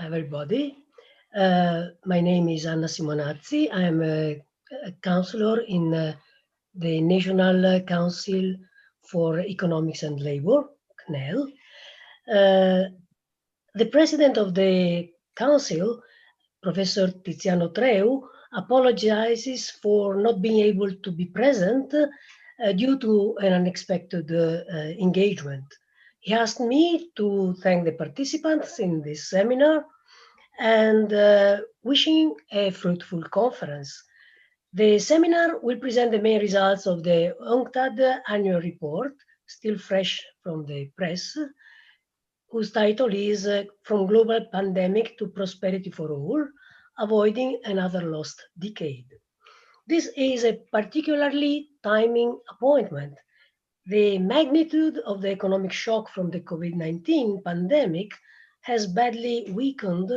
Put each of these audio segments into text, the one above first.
everybody. My name is Anna Simonazzi. I am a counselor in the National Council for Economics and Labor, CNEL. The president of the council, Professor Tiziano Treu, apologizes for not being able to be present due to an unexpected engagement. He asked me to thank the participants in this seminar and wishing a fruitful conference. The seminar will present the main results of the UNCTAD annual report, still fresh from the press, whose title is From Global Pandemic to Prosperity for All, Avoiding Another Lost Decade. This is a particularly timing appointment. The magnitude of the economic shock from the COVID-19 pandemic has badly weakened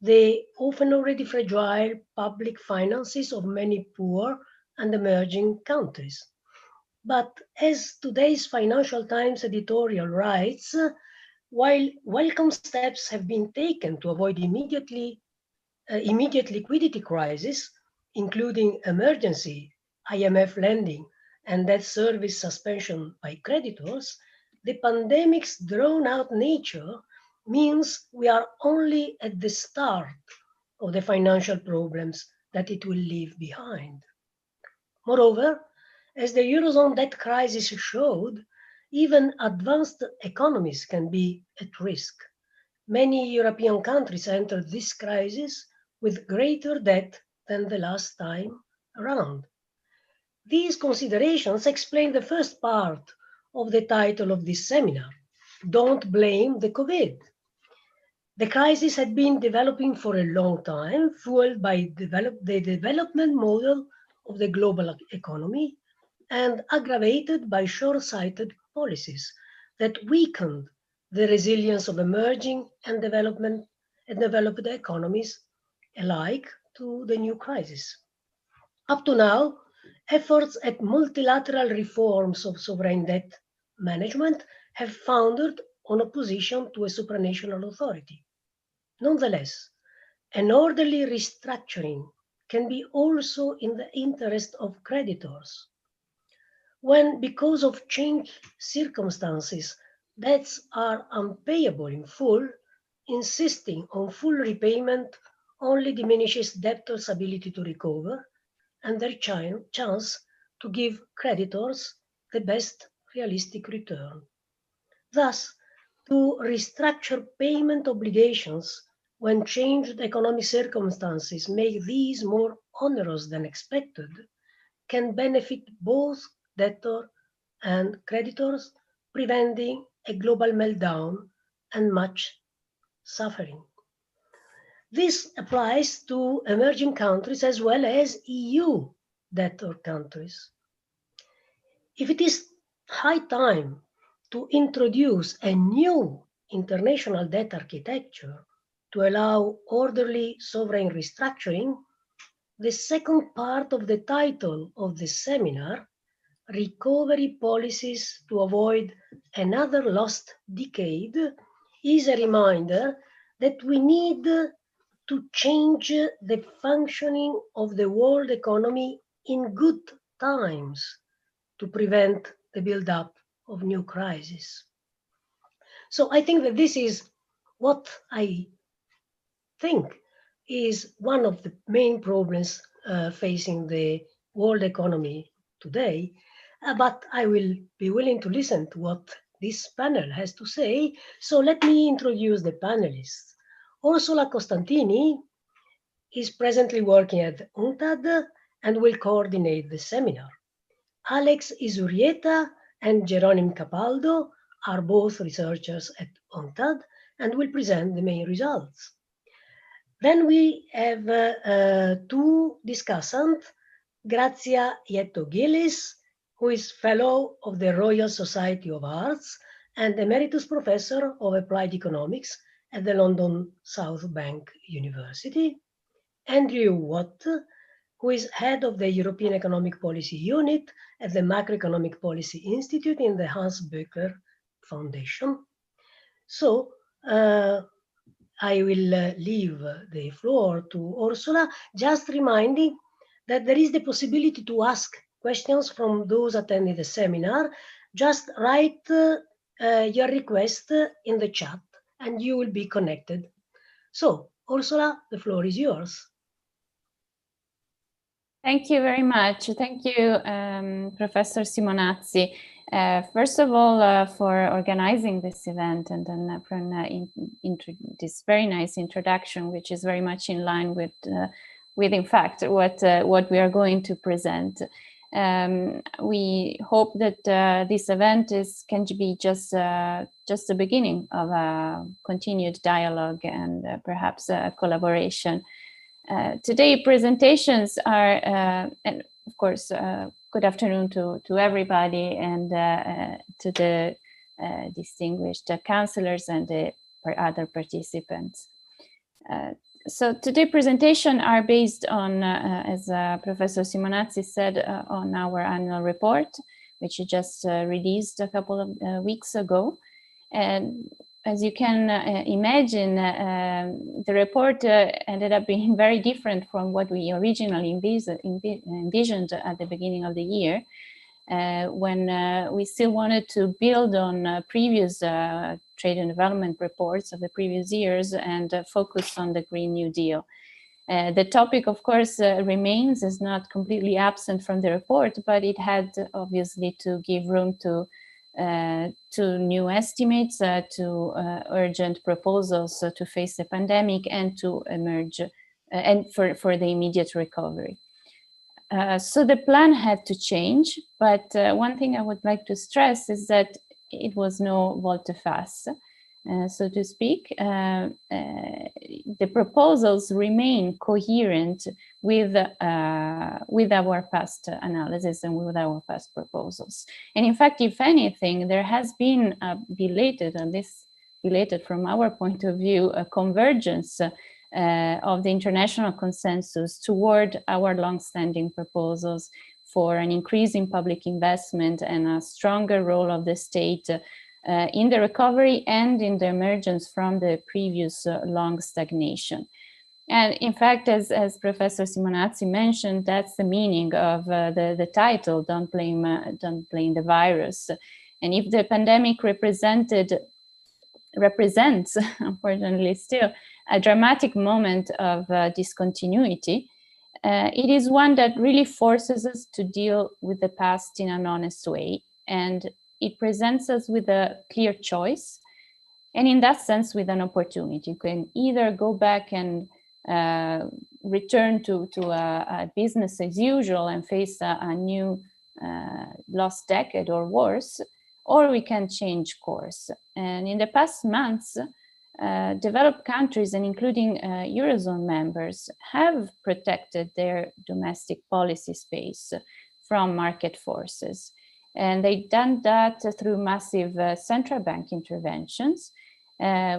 the often already fragile public finances of many poor and emerging countries. But as today's Financial Times editorial writes, while welcome steps have been taken to avoid immediate liquidity crisis, including emergency IMF lending and debt service suspension by creditors, the pandemic's drawn-out nature means we are only at the start of the financial problems that it will leave behind. Moreover, as the Eurozone debt crisis showed, even advanced economies can be at risk. Many European countries entered this crisis with greater debt than the last time around. These considerations explain the first part of the title of this seminar, Don't Blame the COVID. The crisis had been developing for a long time, fueled by the development model of the global economy and aggravated by short-sighted policies that weakened the resilience of emerging and developed economies alike to the new crisis. Up to now, efforts at multilateral reforms of sovereign debt management have foundered on opposition to a supranational authority. Nonetheless, an orderly restructuring can be also in the interest of creditors. When, because of changed circumstances, debts are unpayable in full, insisting on full repayment only diminishes debtors' ability to recover and their chance to give creditors the best realistic return. Thus, to restructure payment obligations when changed economic circumstances make these more onerous than expected can benefit both debtor and creditors, preventing a global meltdown and much suffering. This applies to emerging countries as well as EU debtor countries. If it is high time to introduce a new international debt architecture to allow orderly sovereign restructuring, the second part of the title of the seminar, Recovery Policies to Avoid Another Lost Decade, is a reminder that we need to change the functioning of the world economy in good times to prevent the build-up of new crises. So I think that this is what I think is one of the main problems facing the world economy today, but I will be willing to listen to what this panel has to say. So let me introduce the panelists. Orsola Costantini is presently working at UNCTAD and will coordinate the seminar. Alex Izurieta and Jeronim Capaldo are both researchers at UNCTAD and will present the main results. Then we have two discussants, Grazia Ietto-Gillies, who is Fellow of the Royal Society of Arts and Emeritus Professor of Applied Economics at the London South Bank University, Andrew Watt, who is Head of the European Economic Policy Unit at the Macroeconomic Policy Institute in the Hans-Böckler Foundation. So I will leave the floor to Orsola, just reminding that there is the possibility to ask questions from those attending the seminar. Just write your request in the chat and you will be connected. So, Orsola, the floor is yours. Thank you very much. Thank you, Professor Simonazzi. First of all, for organizing this event, and then for this very nice introduction, which is very much in line with in fact, what we are going to present. We hope that this event can be just the beginning of a continued dialogue and perhaps a collaboration. Today presentations are, and of course, good afternoon to everybody and to the distinguished counselors and the other participants. So today presentation are based on, as Professor Simonazzi said, on our annual report, which we just released a couple of weeks ago. And as you can imagine, the report ended up being very different from what we originally envisioned at the beginning of the year, when we still wanted to build on previous trade and development reports of the previous years and focus on the Green New Deal. The topic, of course, remains, is not completely absent from the report, but it had obviously to give room to new estimates, to urgent proposals to face the pandemic and to emerge and for the immediate recovery. So the plan had to change, but one thing I would like to stress is that it was no volte-face, so to speak. The proposals remain coherent with our past analysis and with our past proposals. And in fact, if anything, there has been a belated from our point of view, a convergence of the international consensus toward our long-standing proposals for an increase in public investment and a stronger role of the state in the recovery and in the emergence from the previous long stagnation. And in fact, as Professor Simonazzi mentioned, that's the meaning of the title, Don't Blame the Virus. And if the pandemic represents, unfortunately still, a dramatic moment of discontinuity, it is one that really forces us to deal with the past in an honest way. And it presents us with a clear choice. And in that sense, with an opportunity. You can either go back and return to a business as usual and face a new lost decade or worse, or we can change course. And in the past months, developed countries and including Eurozone members have protected their domestic policy space from market forces. And they've done that through massive central bank interventions,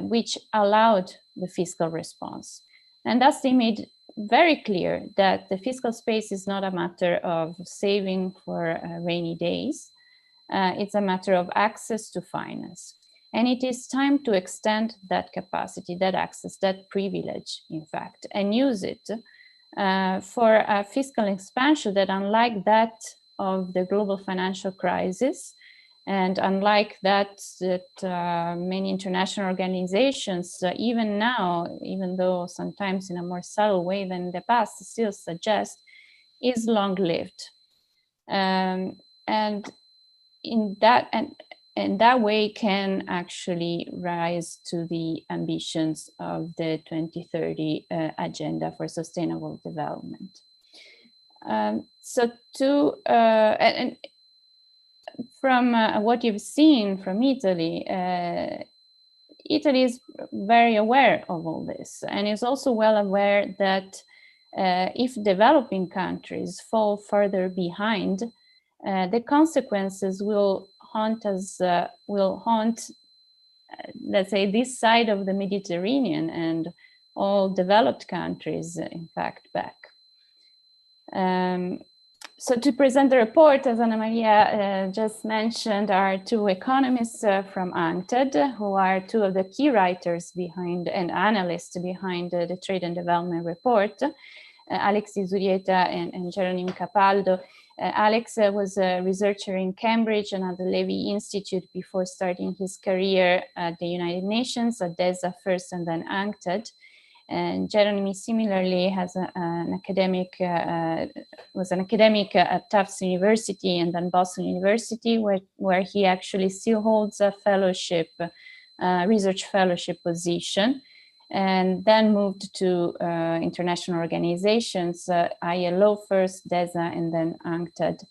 which allowed the fiscal response. And thus they made very clear that the fiscal space is not a matter of saving for rainy days. It's a matter of access to finance. And it is time to extend that capacity, that access, that privilege, in fact, and use it for a fiscal expansion that, unlike that of the global financial crisis, and unlike that many international organizations, even now, even though sometimes in a more subtle way than in the past, still suggest, is long-lived. And in that way can actually rise to the ambitions of the 2030 Agenda for Sustainable Development. So and from what you've seen from Italy, Italy is very aware of all this and is also well aware that if developing countries fall further behind, the consequences will haunt us, let's say, this side of the Mediterranean and all developed countries, in fact, back. So to present the report, as Annamaria just mentioned, are two economists from UNCTAD, who are two of the key writers behind and analysts behind the Trade and Development Report, Alex Izurieta and Jeronim Capaldo. Alex was a researcher in Cambridge and at the Levy Institute before starting his career at the United Nations, at DESA first and then UNCTAD. And Jeronim similarly has was an academic at Tufts University and then Boston University, where he actually still holds a fellowship, research fellowship position, and then moved to international organizations, ILO first, DESA, and then UNCTAD.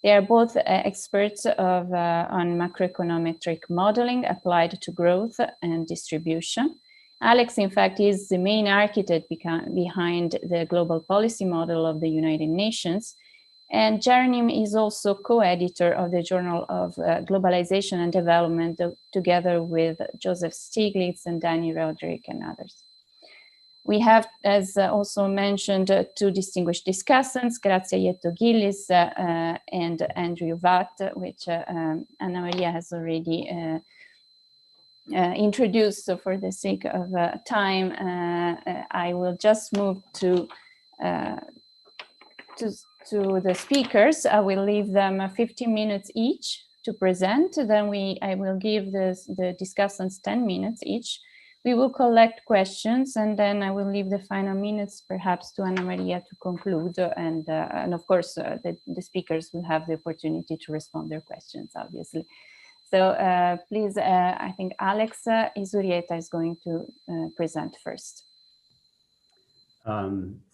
They are both experts on macroeconometric modeling applied to growth and distribution. Alex, in fact, is the main architect behind the global policy model of the United Nations. And Jeronim is also co-editor of the Journal of Globalization and Development, together with Joseph Stiglitz and Danny Roderick and others. We have, as also mentioned, two distinguished discussants, Grazia Ietto-Gillies and Andrew Watt, which Annamaria has already introduced. So for the sake of time, I will just move to the speakers. I will leave them 15 minutes each to present. Then I will give the discussants 10 minutes each. We will collect questions, and then I will leave the final minutes perhaps to Annamaria to conclude. And of course, the speakers will have the opportunity to respond to their questions, obviously. So please, I think Alex Izurieta is going to present first.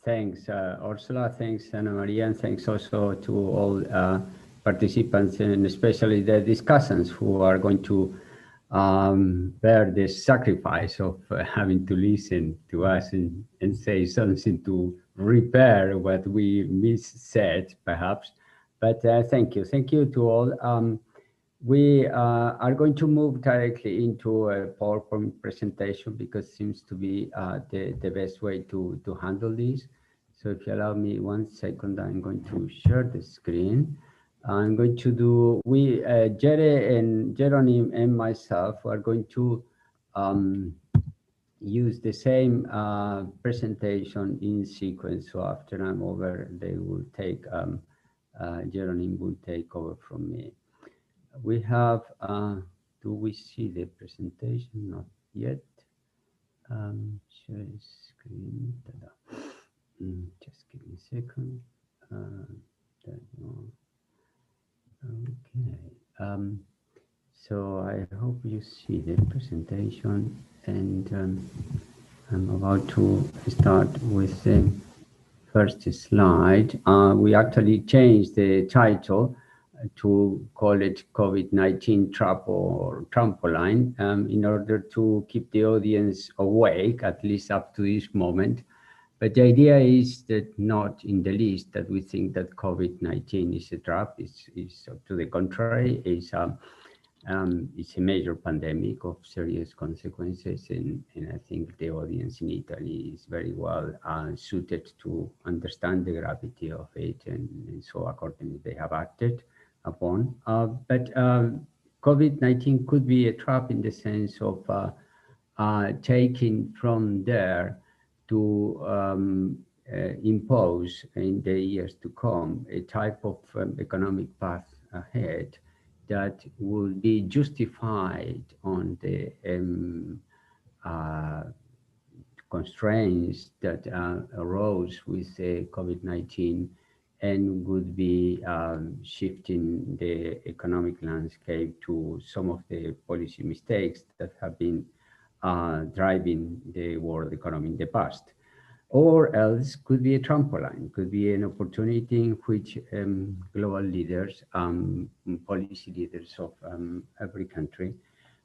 Thanks, Orsola. Thanks, Annamaria, and thanks also to all participants, and especially the discussants who are going to bear the sacrifice of having to listen to us and say something to repair what we missaid, perhaps. But thank you to all. We are going to move directly into a PowerPoint presentation because it seems to be the best way to handle this. So if you allow me 1 second, I'm going to share the screen. I'm going to do, Jere and Jeronim and myself are going to use the same presentation in sequence. So after I'm over, they will take, Jeronim will take over from me. We have, do we see the presentation? Not yet. Share screen. Just give me a second. Okay. So I hope you see the presentation, and I'm about to start with the first slide. We actually changed the title to call it COVID-19 trap or trampoline in order to keep the audience awake, at least up to this moment. But the idea is that not in the least that we think that COVID-19 is a trap. It's to the contrary, it's a major pandemic of serious consequences, and I think the audience in Italy is very well suited to understand the gravity of it, and so accordingly they have acted upon. But COVID-19 could be a trap in the sense of taking from there to impose in the years to come a type of economic path ahead that will be justified on the constraints that arose with COVID-19 and would be shifting the economic landscape to some of the policy mistakes that have been driving the world economy in the past. Or else could be a trampoline, could be an opportunity in which global leaders, policy leaders of every country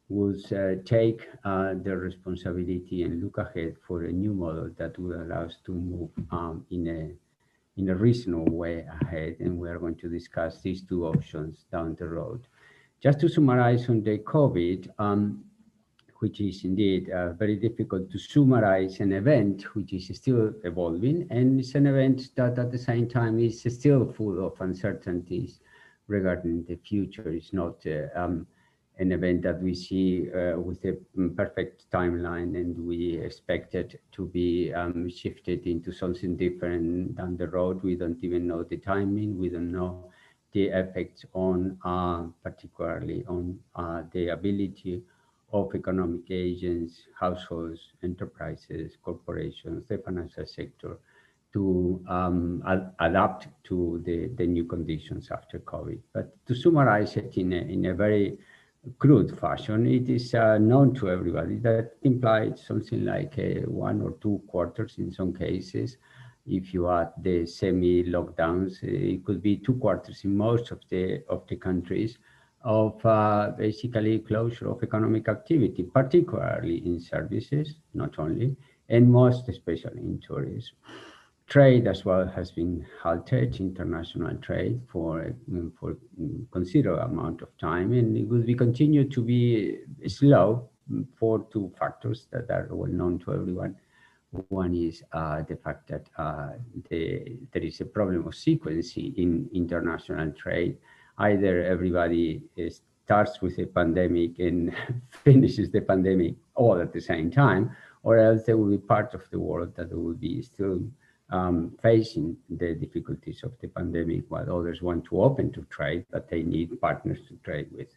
would take their responsibility and look ahead for a new model that will allow us to move in a reasonable way ahead. And we are going to discuss these two options down the road. Just to summarize on the COVID, which is indeed very difficult to summarize an event which is still evolving, and it's an event that at the same time is still full of uncertainties regarding the future. It's not an event that we see with a perfect timeline, and we expect it to be shifted into something different down the road. We don't even know the timing. We don't know the effects on, particularly on the ability of economic agents, households, enterprises, corporations, the financial sector to adapt to the new conditions after COVID. But to summarize it in a very crude fashion, it is known to everybody that implies something like 1 or 2 quarters in some cases. If you add the semi-lockdowns, it could be 2 quarters in most of the countries of basically closure of economic activity, particularly in services, not only, and most especially in tourism. Trade as well has been halted, international trade for considerable amount of time, and it will be continue to be slow for 2 factors that are well known to everyone. One is the fact that there is a problem of sequencing in international trade. Either everybody starts with a pandemic and finishes the pandemic all at the same time, or else there will be part of the world that will be still facing the difficulties of the pandemic, while others want to open to trade, but they need partners to trade with.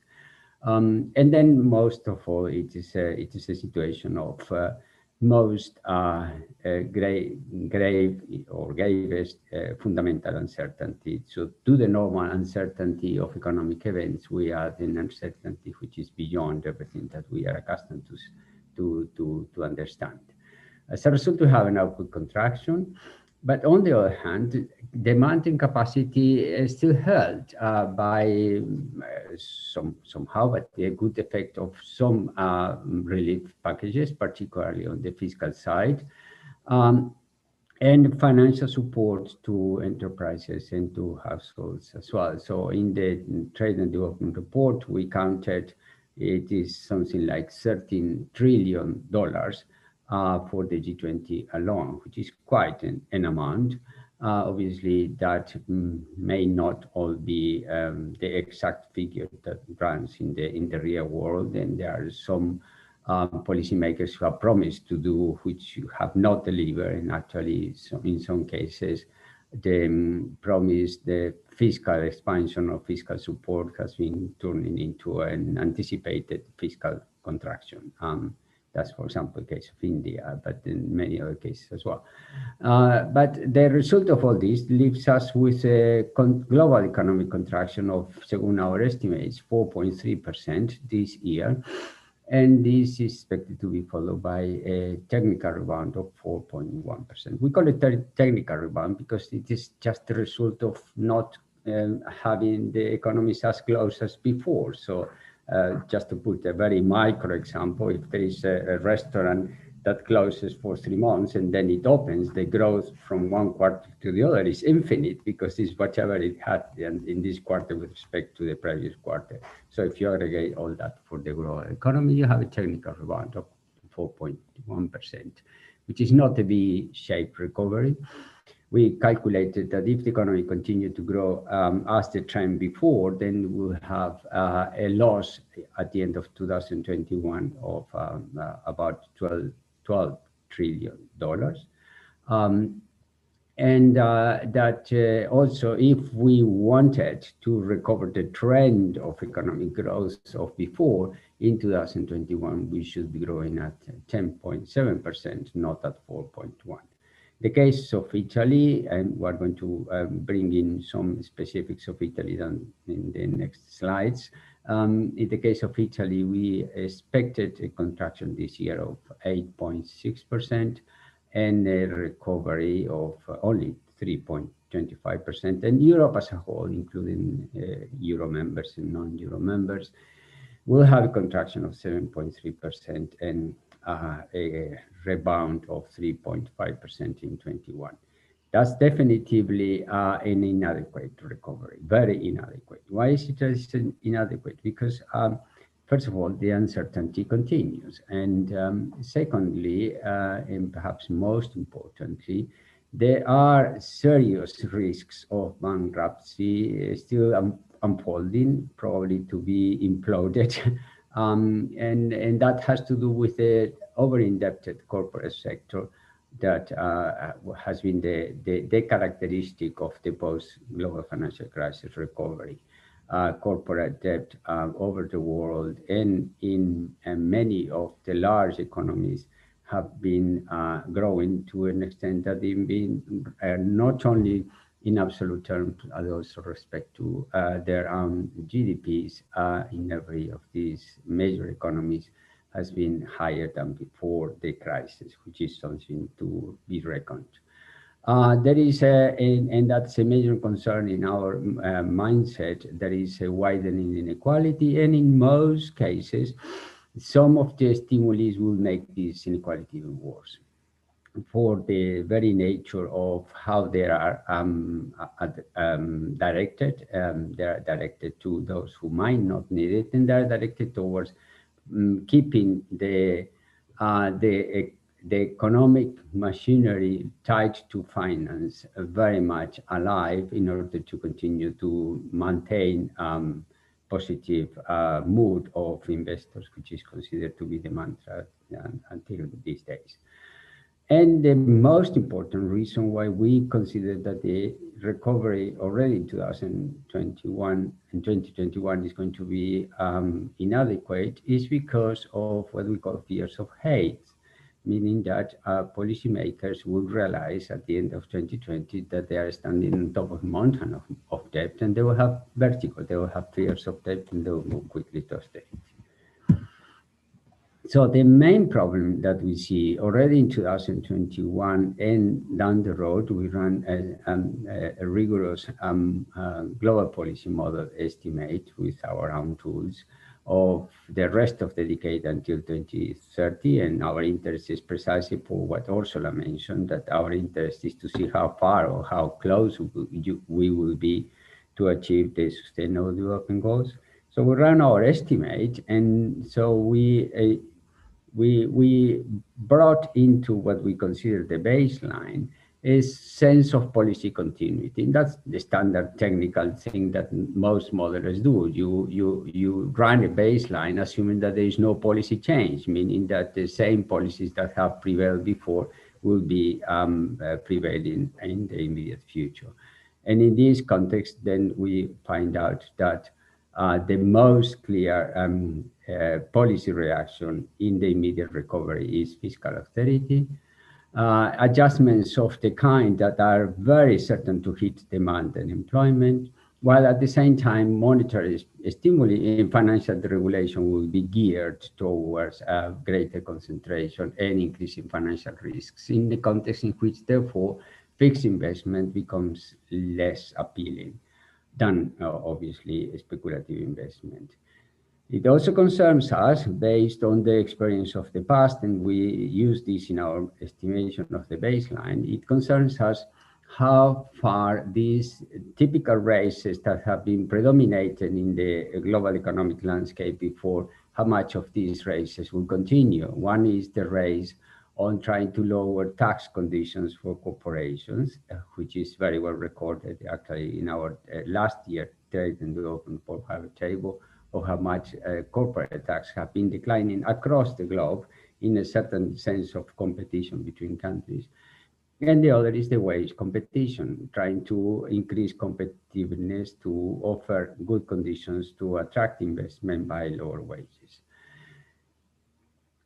And then most of all, it is a situation of most grave or gravest fundamental uncertainty. So to the normal uncertainty of economic events, we add an uncertainty which is beyond everything that we are accustomed to understand. As a result, we have an output contraction. But on the other hand, demand and capacity is still held by somehow, but a good effect of some relief packages, particularly on the fiscal side, and financial support to enterprises and to households as well. So in the Trade and Development Report, we counted it is something like $13 trillion for the G20 alone, which is quite an amount. Obviously, that may not all be the exact figure that runs in the real world, and there are some policymakers who have promised to do which you have not delivered, and actually, in some cases, the promise, the fiscal expansion of fiscal support has been turning into an anticipated fiscal contraction. That's, for example, the case of India, but in many other cases as well. But the result of all this leaves us with a global economic contraction of, según our estimates, 4.3% this year. And this is expected to be followed by a technical rebound of 4.1%. We call it technical rebound because it is just the result of not having the economies as close as before. So just to put a very micro example, if there is a restaurant that closes for 3 months and then it opens, the growth from one quarter to the other is infinite because it's whatever it had in this quarter with respect to the previous quarter. So if you aggregate all that for the global economy, you have a technical rebound of 4.1%, which is not a V-shaped recovery. We calculated that if the economy continued to grow as the trend before, then we'll have a loss at the end of 2021 of about $12 trillion. And that also, if we wanted to recover the trend of economic growth of before, in 2021, we should be growing at 10.7%, not at 4.1%. The case of Italy, and we're going to bring in some specifics of Italy in the next slides. In the case of Italy, we expected a contraction this year of 8.6% and a recovery of only 3.25%. And Europe as a whole, including Euro members and non-Euro members, will have a contraction of 7.3% and a rebound of 3.5% in 21. That's definitively an inadequate recovery, very inadequate. Why is it inadequate? Because first of all, the uncertainty continues. And secondly, and perhaps most importantly, there are serious risks of bankruptcy still unfolding, probably to be imploded. And that has to do with the over-indebted corporate sector that has been the characteristic of the post-global financial crisis recovery. Corporate debt over the world and in many of the large economies have been growing to an extent that they've been not only in absolute terms, but also respect to their own GDPs in every of these major economies has been higher than before the crisis, which is something to be reckoned. There is and that's a major concern in our mindset. There is a widening inequality, and in most cases, some of the stimuli will make this inequality even worse. For the very nature of how they are directed, they are directed to those who might not need it, and they are directed towards keeping the economic machinery tied to finance very much alive in order to continue to maintain positive mood of investors, which is considered to be the mantra until these days. And the most important reason why we consider that the recovery already in 2021 and 2021 is going to be inadequate is because of what we call fears of hate, meaning that policymakers will realize at the end of 2020 that they are standing on top of a mountain of debt, and they will have vertigo, they will have fears of debt, and they will move quickly to austerity. So the main problem that we see already in 2021 and down the road, we run a rigorous global policy model estimate with our own tools of the rest of the decade until 2030. And our interest is precisely for what Orsola mentioned, that our interest is to see how far or how close we will be to achieve the Sustainable Development Goals. So we run our estimate, and so we brought into what we consider the baseline is sense of policy continuity. And that's the standard technical thing that most modelers do. You run a baseline assuming that there is no policy change, meaning that the same policies that have prevailed before will be prevailing in the immediate future. And in this context, then we find out that the most clear policy reaction in the immediate recovery is fiscal austerity, adjustments of the kind that are very certain to hit demand and employment, while at the same time monetary stimuli in financial deregulation will be geared towards greater concentration and increasing financial risks in the context in which, therefore, fixed investment becomes less appealing than obviously speculative investment. It also concerns us, based on the experience of the past, and we use this in our estimation of the baseline, it concerns us how far these typical races that have been predominated in the global economic landscape before, how much of these races will continue. One is the race on trying to lower tax conditions for corporations, which is very well recorded actually in our last year Trade and Development for our table of how much corporate tax have been declining across the globe in a certain sense of competition between countries. And the other is the wage competition, trying to increase competitiveness to offer good conditions to attract investment by lower wages.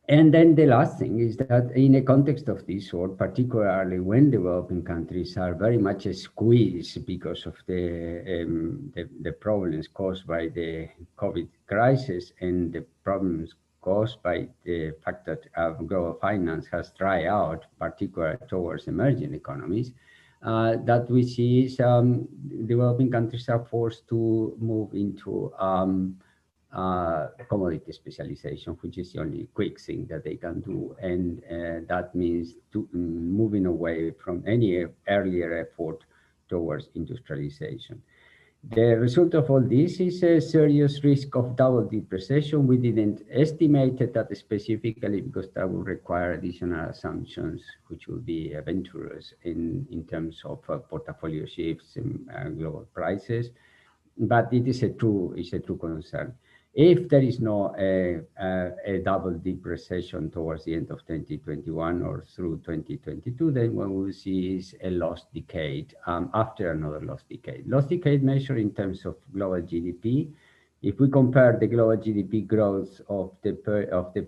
And then the last thing is that in a context of this sort, particularly when developing countries are very much squeezed because of the problems caused by the COVID crisis and the problems caused by the fact that global finance has dried out, particularly towards emerging economies, that we see some developing countries are forced to move into commodity specialization, which is the only quick thing that they can do. And that means moving away from any earlier effort towards industrialization. The result of all this is a serious risk of double-dip recession. We didn't estimate that specifically because that would require additional assumptions, which will be adventurous in terms of portfolio shifts and global prices. But it is a true concern. If there is no a double-dip recession towards the end of 2021 or through 2022, then what we will see is a lost decade after another lost decade. Lost decade measured in terms of global GDP. If we compare the global GDP growth of the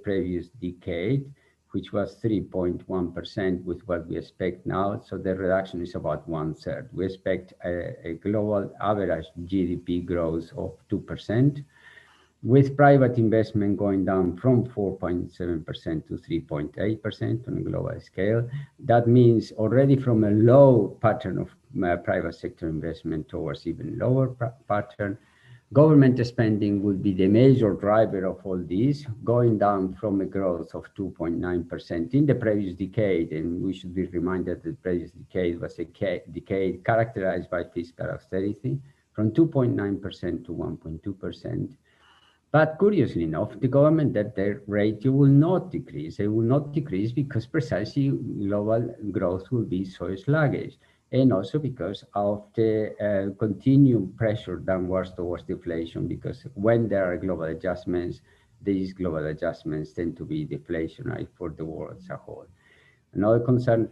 previous decade, which was 3.1% with what we expect now, so the reduction is about 1/3. We expect a global average GDP growth of 2%. With private investment going down from 4.7% to 3.8% on a global scale. That means already from a low pattern of private sector investment towards even lower pattern. Government spending will be the major driver of all this, going down from a growth of 2.9% in the previous decade, and we should be reminded that the previous decade was a decade characterized by fiscal austerity, from 2.9% to 1.2%. But curiously enough, the government debt ratio will not decrease. It will not decrease because precisely global growth will be so sluggish, and also because of the continued pressure downwards towards deflation, because when there are global adjustments, these global adjustments tend to be deflationary for the world as a whole. Another concern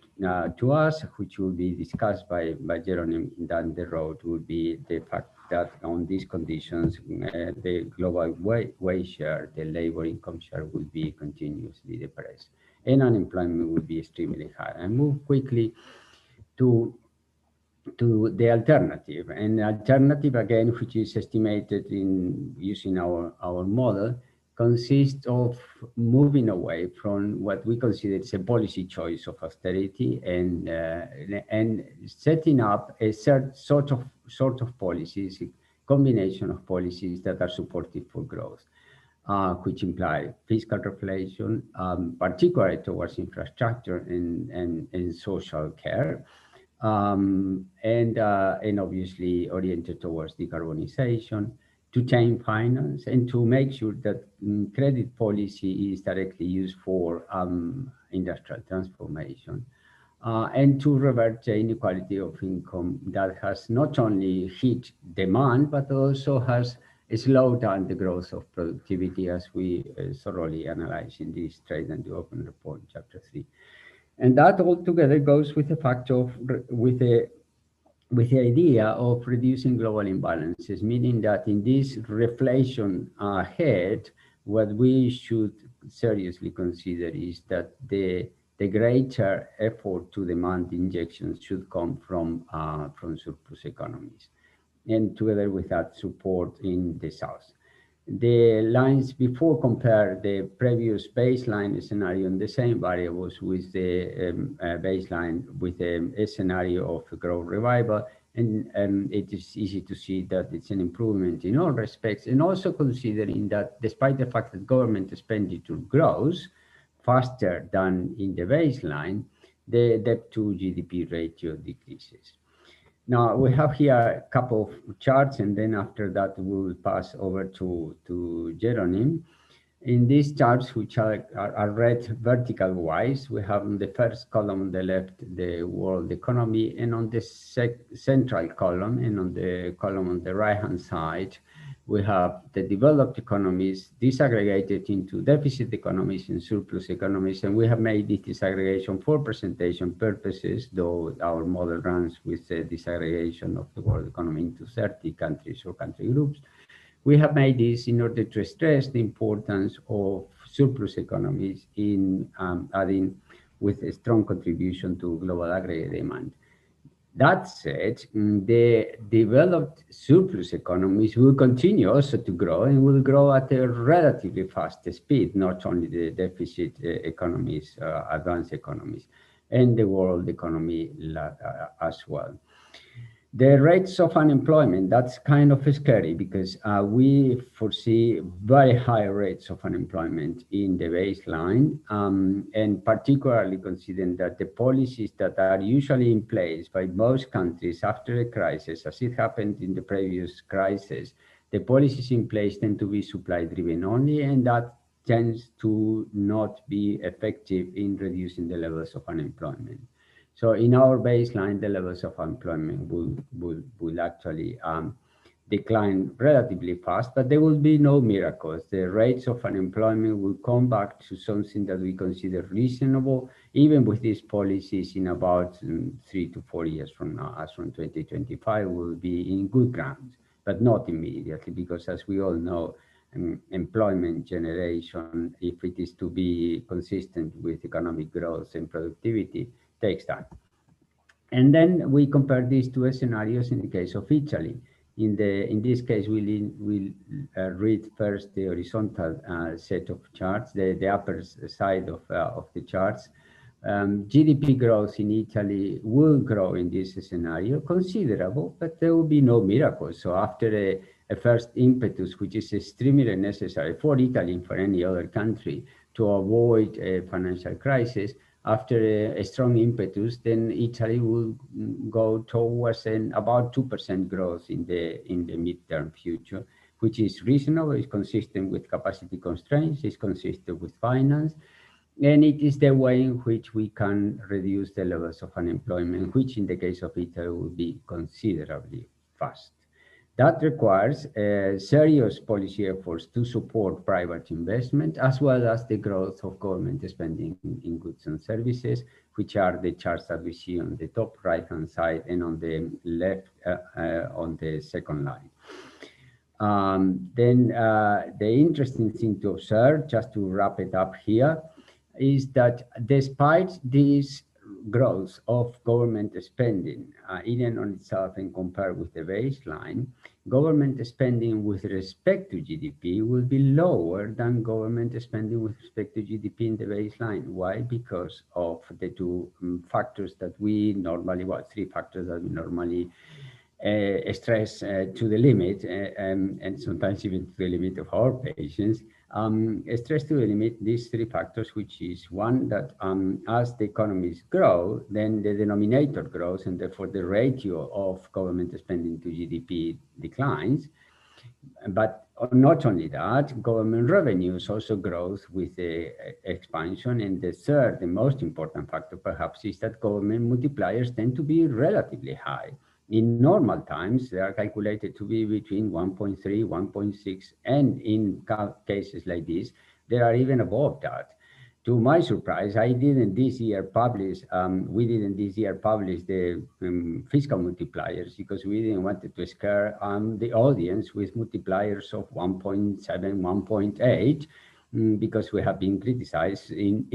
to us, which will be discussed by Jeronim down the road, will be the fact that on these conditions, the global wage share, the labor income share will be continuously depressed, and unemployment will be extremely high. I move quickly to the alternative, and alternative again, which is estimated in using our model, consists of moving away from what we consider is a policy choice of austerity and setting up a sort of policies, a combination of policies that are supportive for growth, which imply fiscal reflation, particularly towards infrastructure and social care, and obviously oriented towards decarbonization, to change finance, and to make sure that credit policy is directly used for industrial transformation, and to revert the inequality of income that has not only hit demand, but also has slowed down the growth of productivity, as we thoroughly analyze in this Trade and Development Report, Chapter 3. And that altogether goes with the fact of, with the idea of reducing global imbalances, meaning that in this reflation ahead, what we should seriously consider is that the greater effort to demand injections should come from surplus economies, and together with that support in the South. The lines before compare the previous baseline scenario and the same variables with the baseline with a scenario of growth revival, and it is easy to see that it's an improvement in all respects, and also considering that despite the fact that government expenditure grows faster than in the baseline, the debt to GDP ratio decreases. Now, we have here a couple of charts, and then after that, we will pass over to Jeronim. In these charts, which are read vertical-wise, we have on the first column on the left, the world economy, and on the central column, and on the column on the right-hand side, we have the developed economies disaggregated into deficit economies and surplus economies, and we have made this disaggregation for presentation purposes, though our model runs with the disaggregation of the world economy into 30 countries or country groups. We have made this in order to stress the importance of surplus economies in adding with a strong contribution to global aggregate demand. That said, the developed surplus economies will continue also to grow, and will grow at a relatively fast speed, not only the deficit economies, advanced economies, and the world economy as well. The rates of unemployment, that's kind of scary because we foresee very high rates of unemployment in the baseline, and particularly considering that the policies that are usually in place by most countries after a crisis, as it happened in the previous crisis, the policies in place tend to be supply-driven only, and that tends to not be effective in reducing the levels of unemployment. So in our baseline, the levels of unemployment will actually decline relatively fast, but there will be no miracles. The rates of unemployment will come back to something that we consider reasonable, even with these policies in about 3 to 4 years from now, as from 2025, will be in good ground, but not immediately, because as we all know, employment generation, if it is to be consistent with economic growth and productivity, takes time. And then we compare these two scenarios in the case of Italy. In this case, we'll read first the horizontal set of charts, the upper side of the charts. GDP growth in Italy will grow in this scenario, considerable, but there will be no miracle. So after a first impetus, which is extremely necessary for Italy and for any other country to avoid a financial crisis, after a strong impetus, then Italy will go towards about 2% growth in the midterm future, which is reasonable, is consistent with capacity constraints, is consistent with finance, and it is the way in which we can reduce the levels of unemployment, which in the case of Italy will be considerably fast. That requires serious policy efforts to support private investment, as well as the growth of government spending in goods and services, which are the charts that we see on the top right-hand side and on the left on the second line. Then the interesting thing to observe, just to wrap it up here, is that despite this growth of government spending in and on itself and compared with the baseline, government spending with respect to GDP will be lower than government spending with respect to GDP in the baseline. Why? Because of the two factors that we normally, three factors that we normally stress to the limit, and sometimes even to the limit of our patients. Stress to the limit these three factors, which is one, that as the economies grow, then the denominator grows, and therefore the ratio of government spending to GDP declines. But not only that, government revenues also grows with the expansion. And the third, the most important factor perhaps, is that government multipliers tend to be relatively high. In normal times, they are calculated to be between 1.3, 1.6, and in cases like this, they are even above that. To my surprise, we didn't this year publish the fiscal multipliers, because we didn't want to scare the audience with multipliers of 1.7, 1.8, because we have been criticized in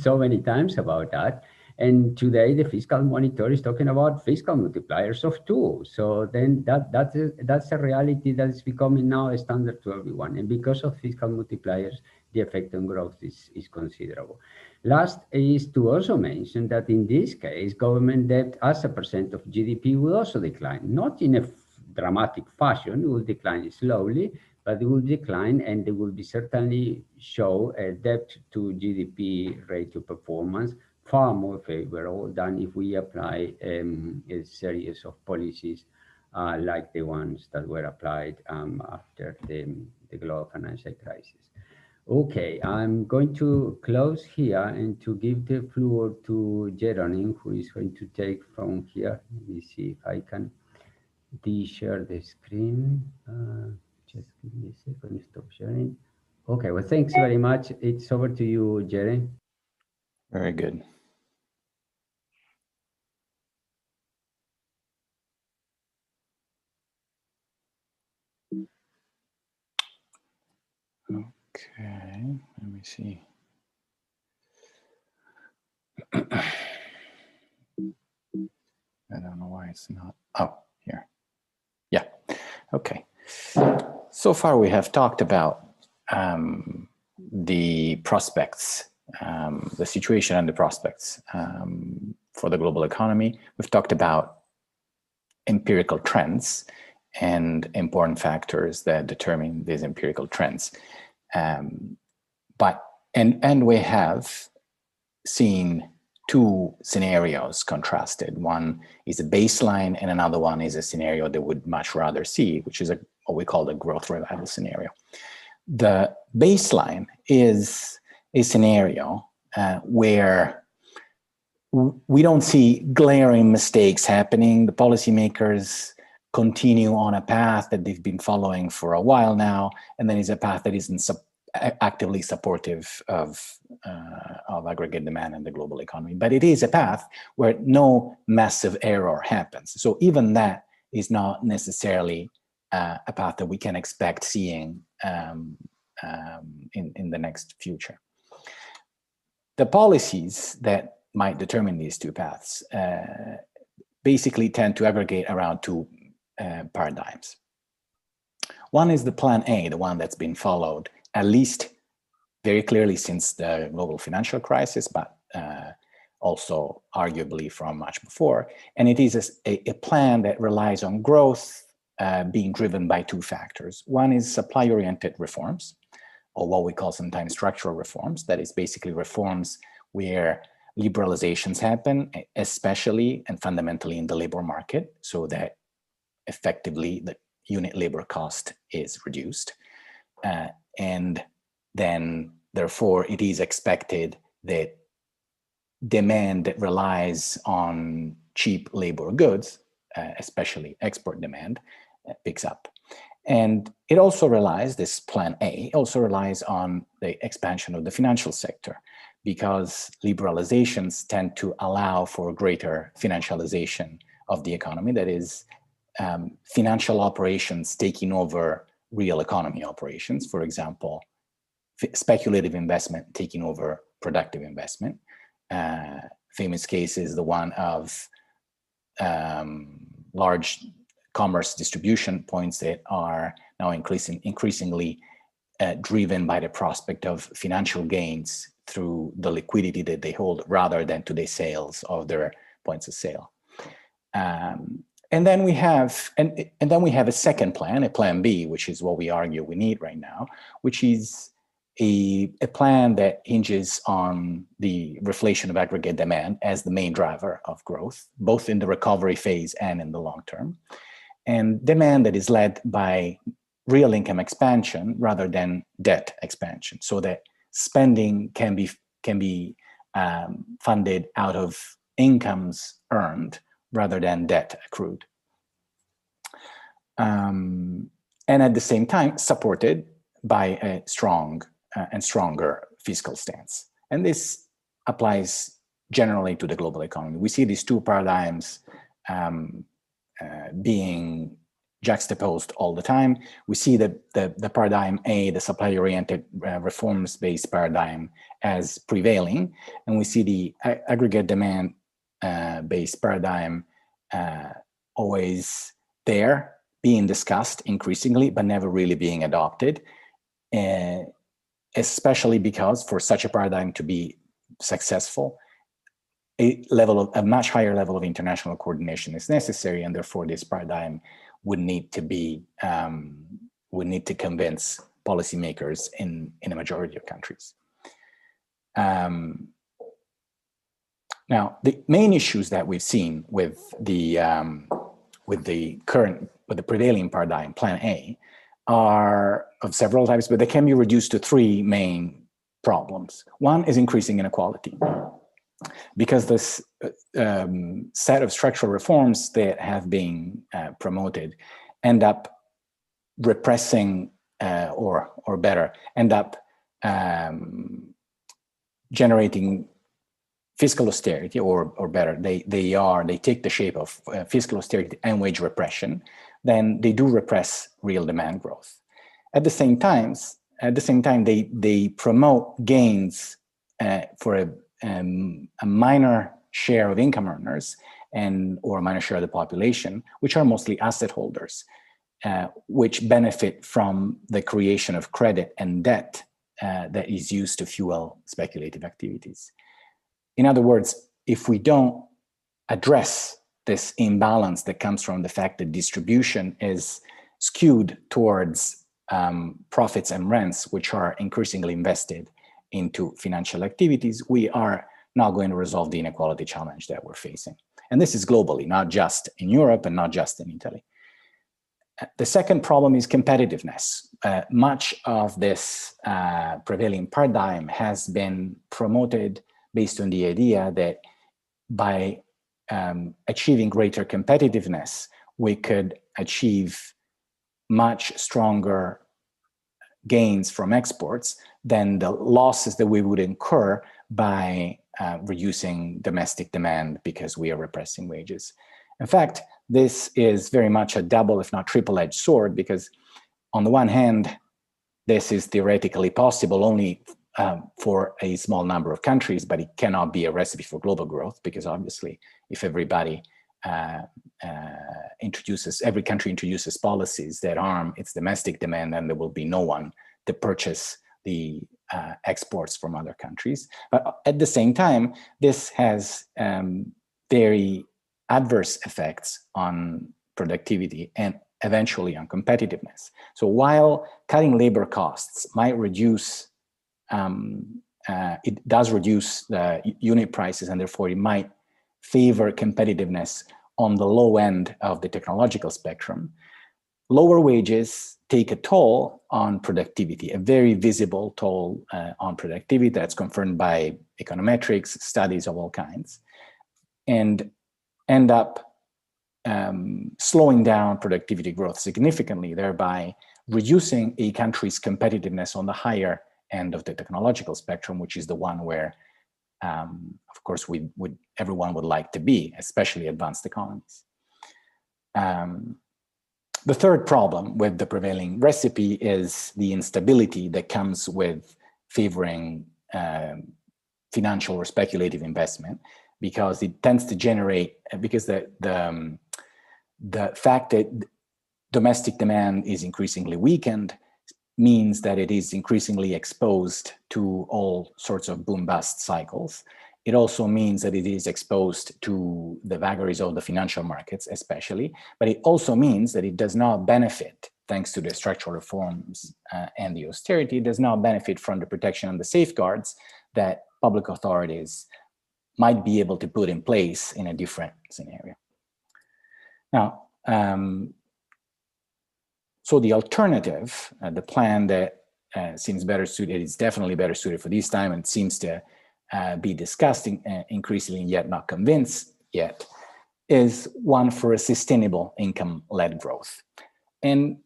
so many times about that. And today, the fiscal monitor is talking about fiscal multipliers of 2. So then that's a reality that is becoming now a standard to everyone. And because of fiscal multipliers, the effect on growth is considerable. Last is to also mention that in this case, government debt as a percent of GDP will also decline, not in a dramatic fashion. It will decline slowly, but it will decline, and it will be certainly show a debt to GDP ratio performance far more favorable than if we apply a series of policies like the ones that were applied after the global financial crisis. Okay, I'm going to close here and to give the floor to Jeronim, who is going to take from here. Let me see if I can de-share the screen. Just give me a second to stop sharing. Okay, well, thanks very much. It's over to you, Jerry. Very good. Okay, let me see. I don't know why it's not. Oh, here. Yeah, okay. So far we have talked about the prospects, the situation and the prospects for the global economy. We've talked about empirical trends and important factors that determine these empirical trends. And we have seen two scenarios contrasted. One is a baseline and another one is a scenario they would much rather see, which is what we call the growth revival scenario. The baseline is a scenario where we don't see glaring mistakes happening. The policymakers continue on a path that they've been following for a while now, and then is a path that isn't actively supportive of aggregate demand in the global economy. But it is a path where no massive error happens. So even that is not necessarily a path that we can expect seeing in the next future. The policies that might determine these two paths basically tend to aggregate around two paradigms. One is the Plan A, the one that's been followed at least very clearly since the global financial crisis, but also arguably from much before. And it is a plan that relies on growth being driven by two factors. One is supply-oriented reforms, or what we call sometimes structural reforms. That is basically reforms where liberalizations happen, especially and fundamentally in the labor market, so that effectively the unit labor cost is reduced. And then, therefore, it is expected that demand that relies on cheap labor goods, especially export demand, picks up. And it also relies, this Plan A, also relies on the expansion of the financial sector, because liberalizations tend to allow for greater financialization of the economy, that is, financial operations taking over real economy operations. For example, speculative investment taking over productive investment. Famous case is the one of large commerce distribution points that are now increasingly driven by the prospect of financial gains through the liquidity that they hold rather than to the sales of their points of sale. And then we have a second plan, a Plan B, which is what we argue we need right now, which is a plan that hinges on the reflation of aggregate demand as the main driver of growth, both in the recovery phase and in the long term, and demand that is led by real income expansion rather than debt expansion, so that spending can be funded out of incomes earned rather than debt accrued. And at the same time, supported by a strong and stronger fiscal stance. And this applies generally to the global economy. We see these two paradigms being juxtaposed all the time. We see the paradigm A, the supply-oriented reforms-based paradigm, as prevailing, and we see the aggregate demand based paradigm always there, being discussed increasingly, but never really being adopted, especially because for such a paradigm to be successful, a much higher level of international coordination is necessary, and therefore this paradigm would need to convince policymakers in a majority of countries. Now, the main issues that we've seen with the prevailing paradigm, Plan A, are of several types, but they can be reduced to three main problems. One is increasing inequality, because this set of structural reforms that have been promoted end up repressing, or better, end up generating fiscal austerity, or better, they take the shape of fiscal austerity and wage repression. Then they do repress real demand growth. At the same time, they promote gains for a minor share of income earners or a minor share of the population, which are mostly asset holders, which benefit from the creation of credit and debt that is used to fuel speculative activities. In other words, if we don't address this imbalance that comes from the fact that distribution is skewed towards profits and rents, which are increasingly invested into financial activities, we are not going to resolve the inequality challenge that we're facing. And this is globally, not just in Europe and not just in Italy. The second problem is competitiveness. Much of this prevailing paradigm has been promoted based on the idea that by achieving greater competitiveness, we could achieve much stronger gains from exports than the losses that we would incur by reducing domestic demand because we are repressing wages. In fact, this is very much a double, if not triple-edged sword, because on the one hand, this is theoretically possible only for a small number of countries, but it cannot be a recipe for global growth, because obviously if everybody every country introduces policies that harm its domestic demand, then there will be no one to purchase the exports from other countries. But at the same time, this has very adverse effects on productivity and eventually on competitiveness. So while cutting labor costs might reduce, it does reduce the unit prices, and therefore it might favor competitiveness on the low end of the technological spectrum, lower wages take a toll on productivity, a very visible toll on productivity that's confirmed by econometrics, studies of all kinds, and end up slowing down productivity growth significantly, thereby reducing a country's competitiveness on the higher end of the technological spectrum, which is the one where, of course, everyone would like to be, especially advanced economies. The third problem with the prevailing recipe is the instability that comes with favoring financial or speculative investment, because it tends to generate, because the fact that domestic demand is increasingly weakened means that it is increasingly exposed to all sorts of boom-bust cycles. It also means that it is exposed to the vagaries of the financial markets, especially, but it also means that it does not benefit, thanks to the structural reforms and the austerity, it does not benefit from the protection and the safeguards that public authorities might be able to put in place in a different scenario. Now, so the alternative, the plan that seems better suited, is definitely better suited for this time and seems to be discussed increasingly, yet not convinced yet, is one for a sustainable income-led growth. And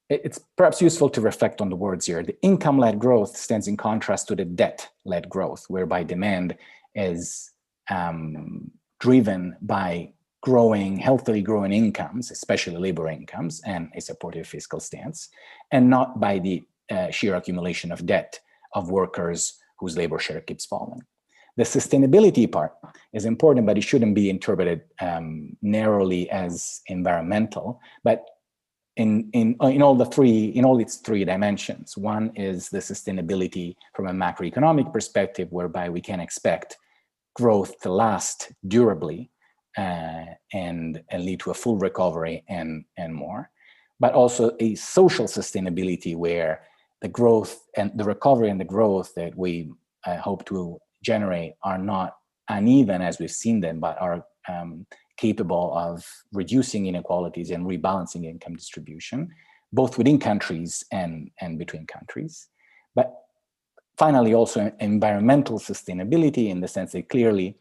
it's perhaps useful to reflect on the words here. The income-led growth stands in contrast to the debt-led growth, whereby demand is driven by healthily growing incomes, especially labor incomes, and a supportive fiscal stance, and not by the sheer accumulation of debt of workers whose labor share keeps falling. The sustainability part is important, but it shouldn't be interpreted narrowly as environmental, but in all its three dimensions. One is the sustainability from a macroeconomic perspective, whereby we can expect growth to last durably and lead to a full recovery and more, but also a social sustainability where the growth and the recovery and the growth that we hope to generate are not uneven as we've seen them, but are capable of reducing inequalities and rebalancing income distribution, both within countries and between countries. But finally, also environmental sustainability, in the sense that clearly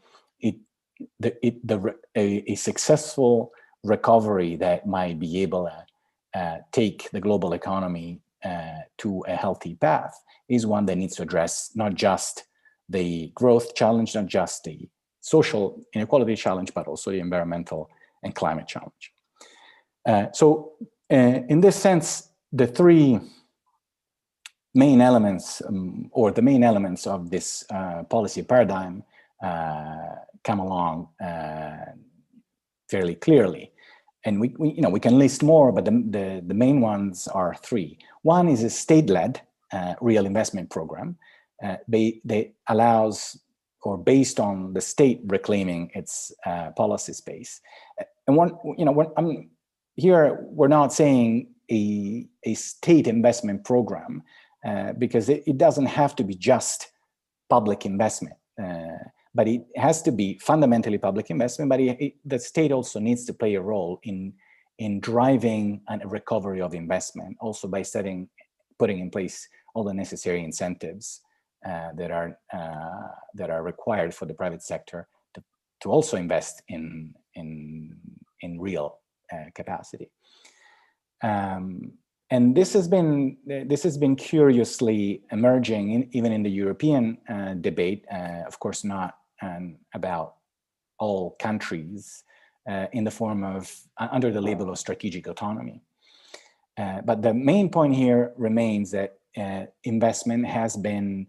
a successful recovery that might be able to take the global economy to a healthy path is one that needs to address not just the growth challenge, not just the social inequality challenge, but also the environmental and climate challenge. So in this sense, the three main elements, or the main elements of this policy paradigm come along fairly clearly. And we can list more, but the main ones are three. One is a state-led real investment program. They allows, or based on the state reclaiming its policy space, And we're not saying a state investment program, because it doesn't have to be just public investment, but it has to be fundamentally public investment, but the state also needs to play a role in driving a recovery of investment, also by putting in place all the necessary incentives that are required for the private sector to also invest in real capacity. And this has been curiously emerging even in the European debate, of course not about all countries, in the form of under the label of strategic autonomy. But the main point here remains that investment has been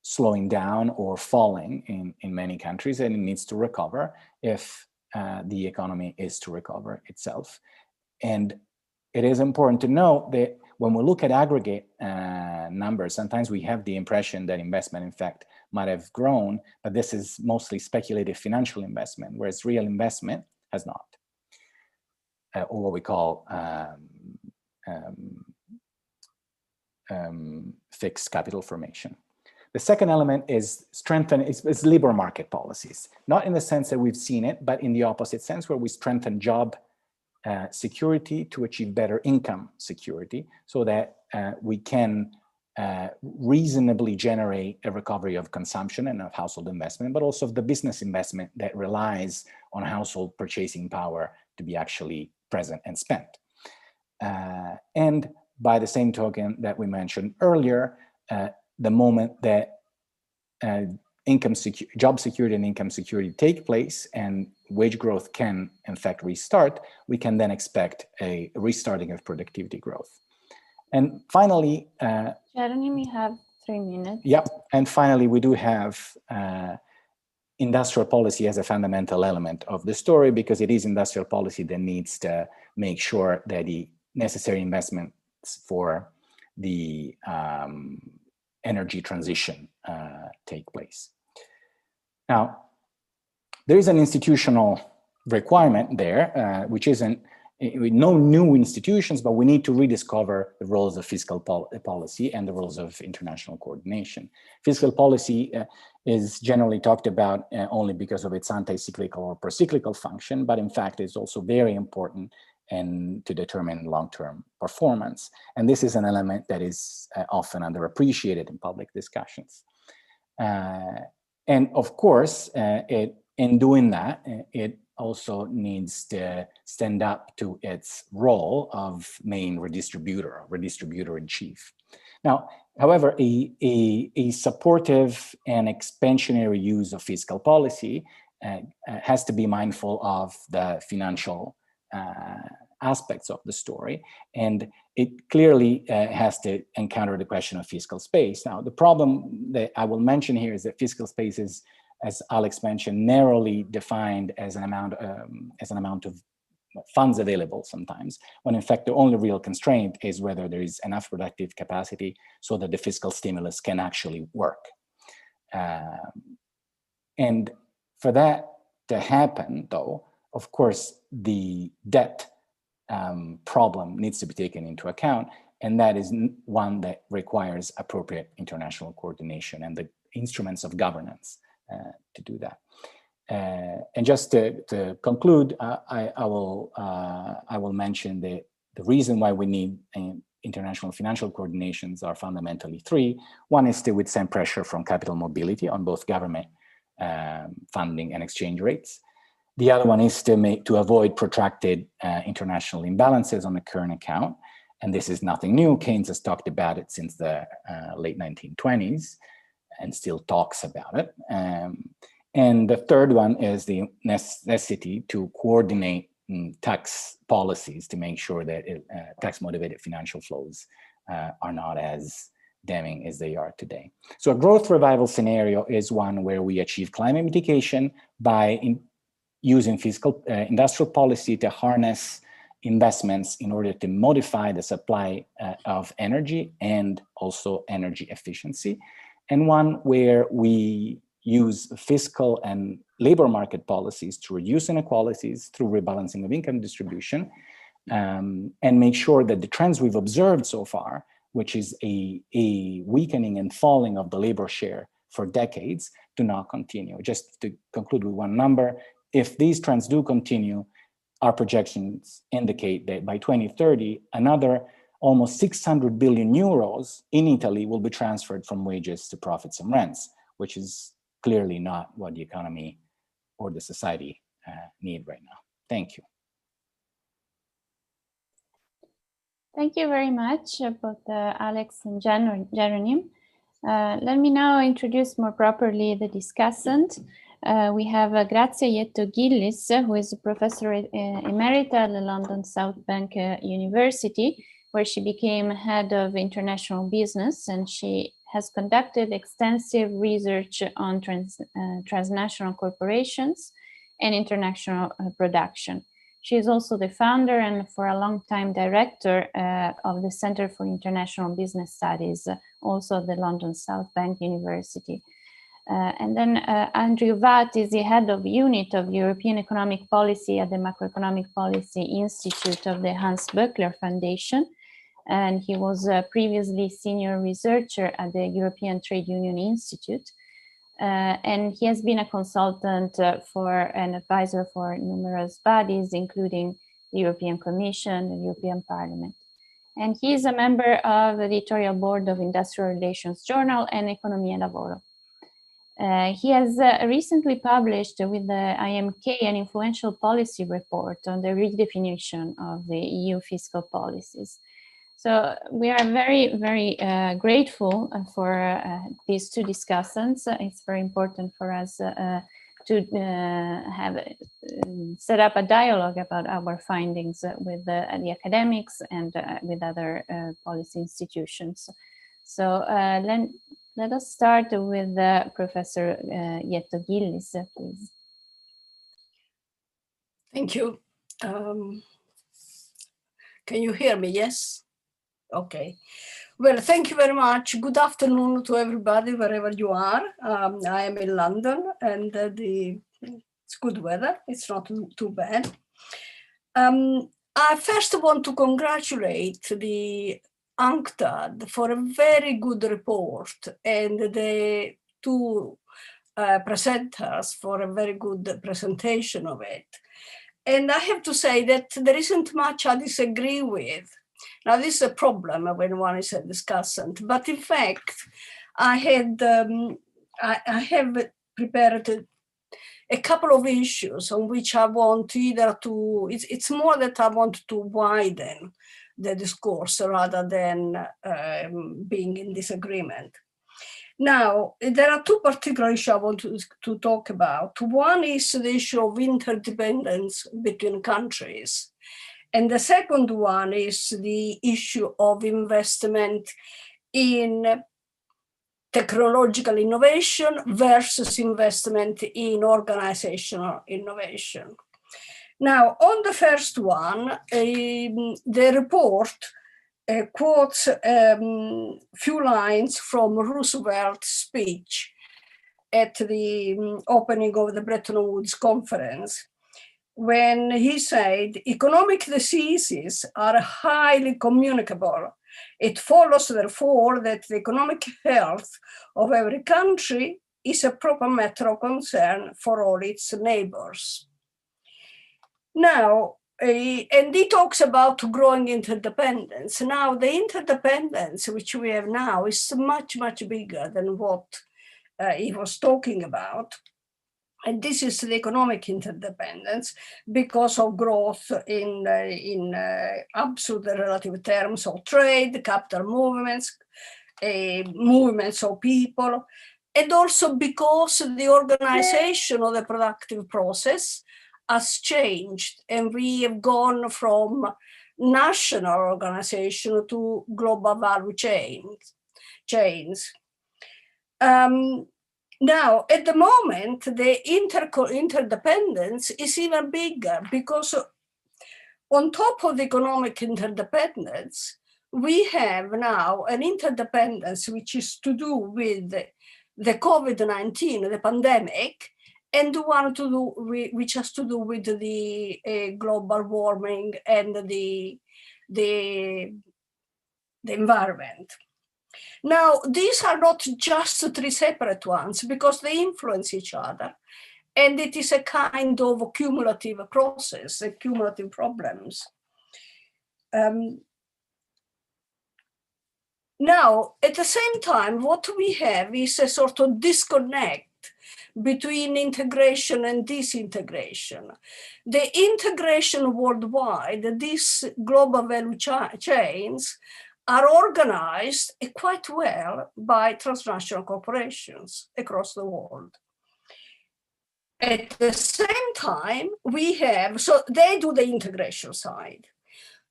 slowing down or falling in many countries, and it needs to recover if the economy is to recover itself. And it is important to note that when we look at aggregate numbers, sometimes we have the impression that investment, in fact, might have grown, but this is mostly speculative financial investment, whereas real investment has not, or what we call fixed capital formation. The second element is is labor market policies, not in the sense that we've seen it, but in the opposite sense, where we strengthen job security to achieve better income security, so that we can reasonably generate a recovery of consumption and of household investment, but also of the business investment that relies on household purchasing power to be actually present and spent. And by the same token that we mentioned earlier, the moment that job security and income security take place and wage growth can in fact restart, we can then expect a restarting of productivity growth. And finally, Jeronim, you have 3 minutes. Yep. And finally, we do have industrial policy as a fundamental element of the story, because it is industrial policy that needs to make sure that the necessary investments for the energy transition take place. Now, there is an institutional requirement there, which isn't with no new institutions, but we need to rediscover the roles of fiscal policy and the roles of international coordination. Fiscal policy is generally talked about only because of its anti-cyclical or pro-cyclical function, but in fact is also very important and to determine long-term performance. And this is an element that is often underappreciated in public discussions. And of course, in doing that, it also needs to stand up to its role of main redistributor in chief. Now, however, a supportive and expansionary use of fiscal policy has to be mindful of the financial aspects of the story, and it clearly has to encounter the question of fiscal space. Now, the problem that I will mention here is that fiscal space is, as Alex mentioned, narrowly defined as an amount of funds available sometimes, when in fact the only real constraint is whether there is enough productive capacity so that the fiscal stimulus can actually work. And for that to happen, though, of course, the debt problem needs to be taken into account, and that is one that requires appropriate international coordination and the instruments of governance to do that. And just to conclude, I will mention that the reason why we need international financial coordinations are fundamentally 3. One is to withstand pressure from capital mobility on both government funding and exchange rates. The other one is to avoid protracted international imbalances on the current account. And this is nothing new. Keynes has talked about it since the late 1920s and still talks about it. And the third one is the necessity to coordinate tax policies to make sure that tax-motivated financial flows are not as damning as they are today. So a growth revival scenario is one where we achieve climate mitigation by using fiscal industrial policy to harness investments in order to modify the supply of energy and also energy efficiency, and one where we use fiscal and labor market policies to reduce inequalities through rebalancing of income distribution, and make sure that the trends we've observed so far, which is a weakening and falling of the labor share for decades, do not continue. Just to conclude with one number, if these trends do continue, our projections indicate that by 2030, another almost 600 billion euros in Italy will be transferred from wages to profits and rents, which is clearly not what the economy or the society need right now. Thank you. Thank you very much, both Alex and Jeronim. Let me now introduce more properly the discussant. We have Grazia Ietto-Gillies, who is a professor emerita at the London South Bank University, where she became head of international business, and she has conducted extensive research on transnational corporations and international production. She is also the founder and for a long time director of the Center for International Business Studies, also at the London South Bank University. And then Andrew Watt is the head of unit of European Economic Policy at the Macroeconomic Policy Institute of the Hans-Böckler Foundation. And he was previously senior researcher at the European Trade Union Institute. And he has been a consultant for an advisor for numerous bodies, including the European Commission, the European Parliament. And he is a member of the editorial board of Industrial Relations Journal and Economia e Lavoro. He has recently published with the IMK an influential policy report on the redefinition of the EU fiscal policies. So we are very, very grateful for these two discussants. It's very important for us to have set up a dialogue about our findings with the academics and with other policy institutions. So let us start with Professor Ietto-Gillies, please. Thank you. Can you hear me? Yes? Okay. Well, thank you very much. Good afternoon to everybody, wherever you are. I am in London, and it's good weather. It's not too bad. I first want to congratulate the UNCTAD for a very good report, and the two presenters for a very good presentation of it. And I have to say that there isn't much I disagree with. Now, this is a problem when one is a discussant, but in fact, I have prepared a couple of issues on which I want either to, it's more that I want to widen the discourse rather than being in disagreement. Now, there are two particular issues I want to talk about. One is the issue of interdependence between countries. And the second one is the issue of investment in technological innovation versus investment in organizational innovation. Now, on the first one, the report quotes a few lines from Roosevelt's speech at the opening of the Bretton Woods conference, when he said, economic diseases are highly communicable. It follows, therefore, that the economic health of every country is a proper matter of concern for all its neighbors. Now, and he talks about growing interdependence. Now, the interdependence which we have now is much, much bigger than what he was talking about. And this is the economic interdependence because of growth in absolute relative terms of trade, capital movements, movements of people, and also because the organization of the productive process has changed, and we have gone from national organization to global value chains. Now, at the moment, the interdependence is even bigger because on top of the economic interdependence, we have now an interdependence which is to do with the COVID-19, the pandemic, and the one to do which has to do with the global warming and the environment. Now, these are not just three separate ones because they influence each other. And it is a kind of cumulative process, cumulative problems. Now, at the same time, what we have is a sort of disconnect between integration and disintegration. The integration worldwide, these global value chains, are organized quite well by transnational corporations across the world. At the same time, we have, so they do the integration side.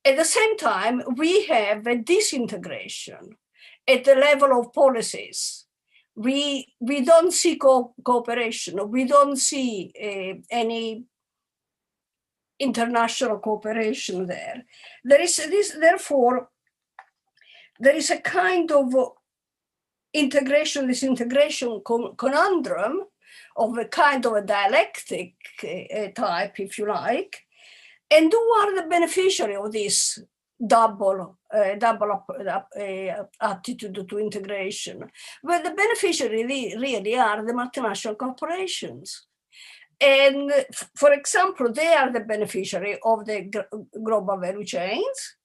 At the same time, we have a disintegration at the level of policies. We don't see cooperation. We don't see any international cooperation there. Therefore, there is a kind of integration, disintegration conundrum of a kind of a dialectic type, if you like. And who are the beneficiary of this double attitude to integration? Well, the beneficiary really are the multinational corporations. And for example, they are the beneficiary of the global value chains.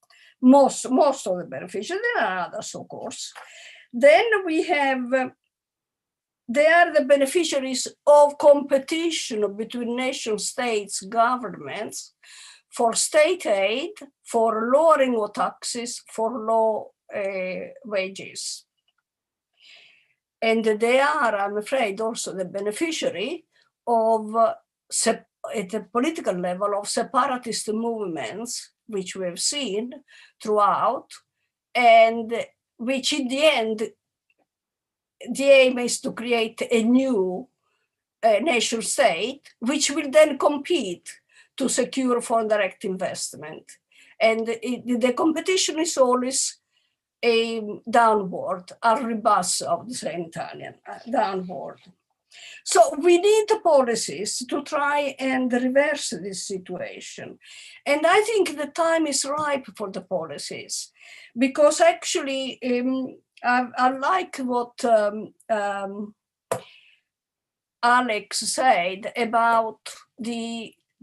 Most of the beneficiaries, there are others, of course. Then we have, they are the beneficiaries of competition between nation states, governments, for state aid, for lowering of taxes, for low wages. And they are, I'm afraid, also the beneficiary of, at the political level, of separatist movements, which we have seen throughout, and which in the end, the aim is to create a new nation state, which will then compete to secure foreign direct investment. And the competition is always a downward, a ribasso, I would say in Italian, downward. So we need the policies to try and reverse this situation. And I think the time is ripe for the policies, because actually I like what Alex said about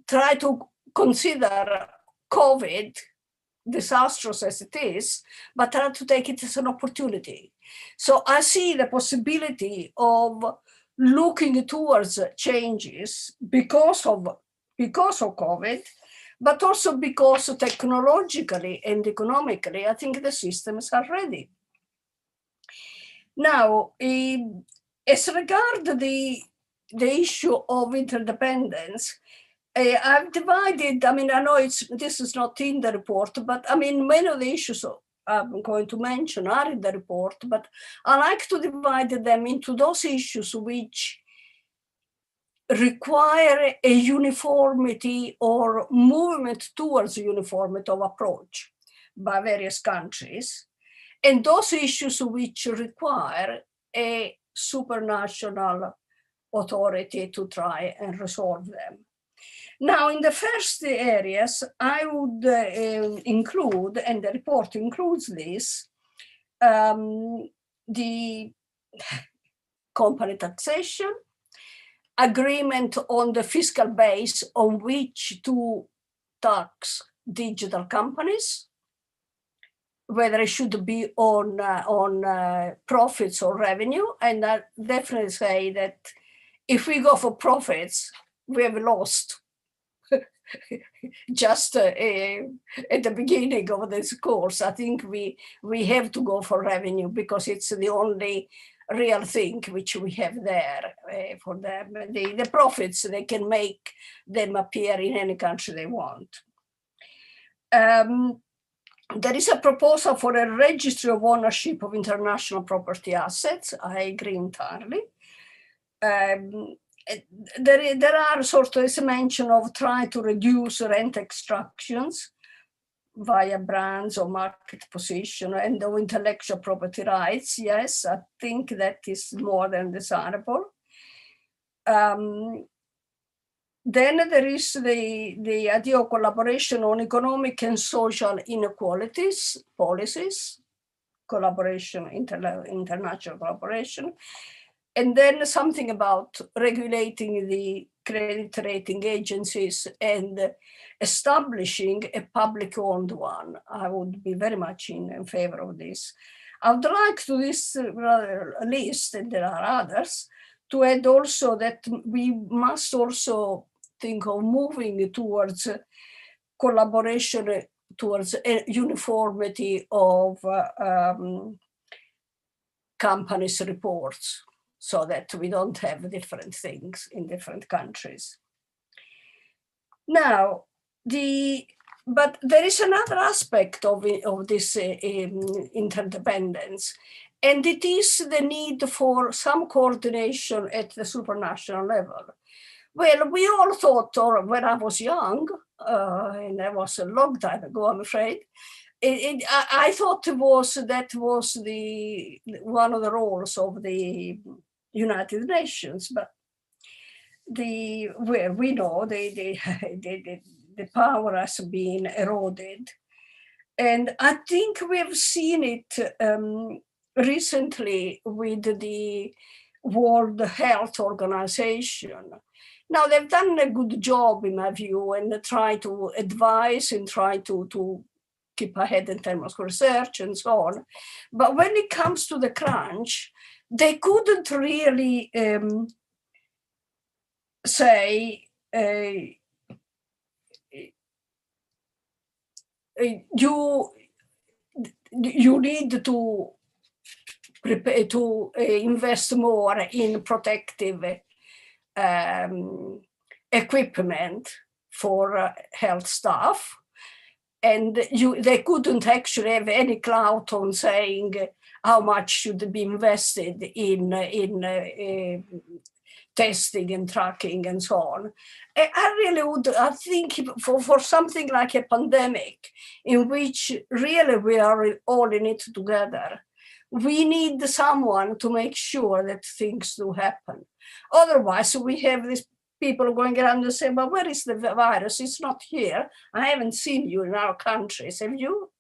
try to consider COVID, disastrous as it is, but try to take it as an opportunity. So I see the possibility of looking towards changes because of COVID, but also because technologically and economically, I think the systems are ready. Now, as regards the issue of interdependence, I've divided, I mean, I know this is not in the report, but I mean, many of the issues I'm going to mention are in the report, but I like to divide them into those issues which require a uniformity or movement towards a uniformity of approach by various countries, and those issues which require a supranational authority to try and resolve them. Now, in the first areas, I would include, and the report includes this, the company taxation, agreement on the fiscal base on which to tax digital companies, whether it should be on profits or revenue. And I definitely say that if we go for profits, we have lost. Just at the beginning of this course, I think we have to go for revenue because it's the only real thing which we have there for them. The profits, they can make them appear in any country they want. There is a proposal for a registry of ownership of international property assets. I agree entirely. There are sort of a mention of trying to reduce rent extractions via brands or market position and the intellectual property rights. Yes, I think that is more than desirable. Then there is the idea of collaboration on economic and social inequalities, policies, collaboration, international collaboration. And then something about regulating the credit rating agencies and establishing a public-owned one. I would be very much in favor of this. I would like to this list, and there are others, to add also that we must also think of moving towards collaboration, towards a uniformity of companies' reports, so that we don't have different things in different countries. Now, but there is another aspect of this interdependence, and it is the need for some coordination at the supranational level. Well, we all thought, or when I was young, and that was a long time ago, I'm afraid, I thought that was one of the roles of the United Nations, but we know the power has been eroded. And I think we've seen it recently with the World Health Organization. Now, they've done a good job, in my view, and try to advise and try to keep ahead in terms of research and so on. But when it comes to the crunch, they couldn't really say, you need to prepare to invest more in protective equipment for health staff, and they couldn't actually have any clout on saying how much should be invested in testing and tracking and so on. I really would, I think for something like a pandemic in which really we are all in it together, we need someone to make sure that things do happen. Otherwise, we have these people going around and saying, but where is the virus? It's not here. I haven't seen you in our countries, have you?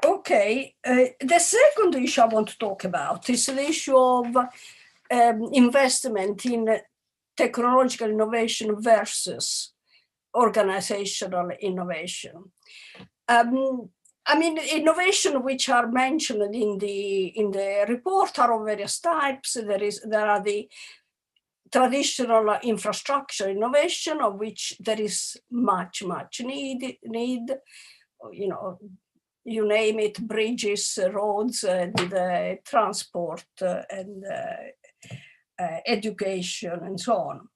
Okay, the second issue I want to talk about is the issue of investment in technological innovation versus organizational innovation. I mean, innovation which are mentioned in the report are of various types. There are the traditional infrastructure innovation, of which there is much need. You know, you name it, bridges, roads, and transport, and education, and so on.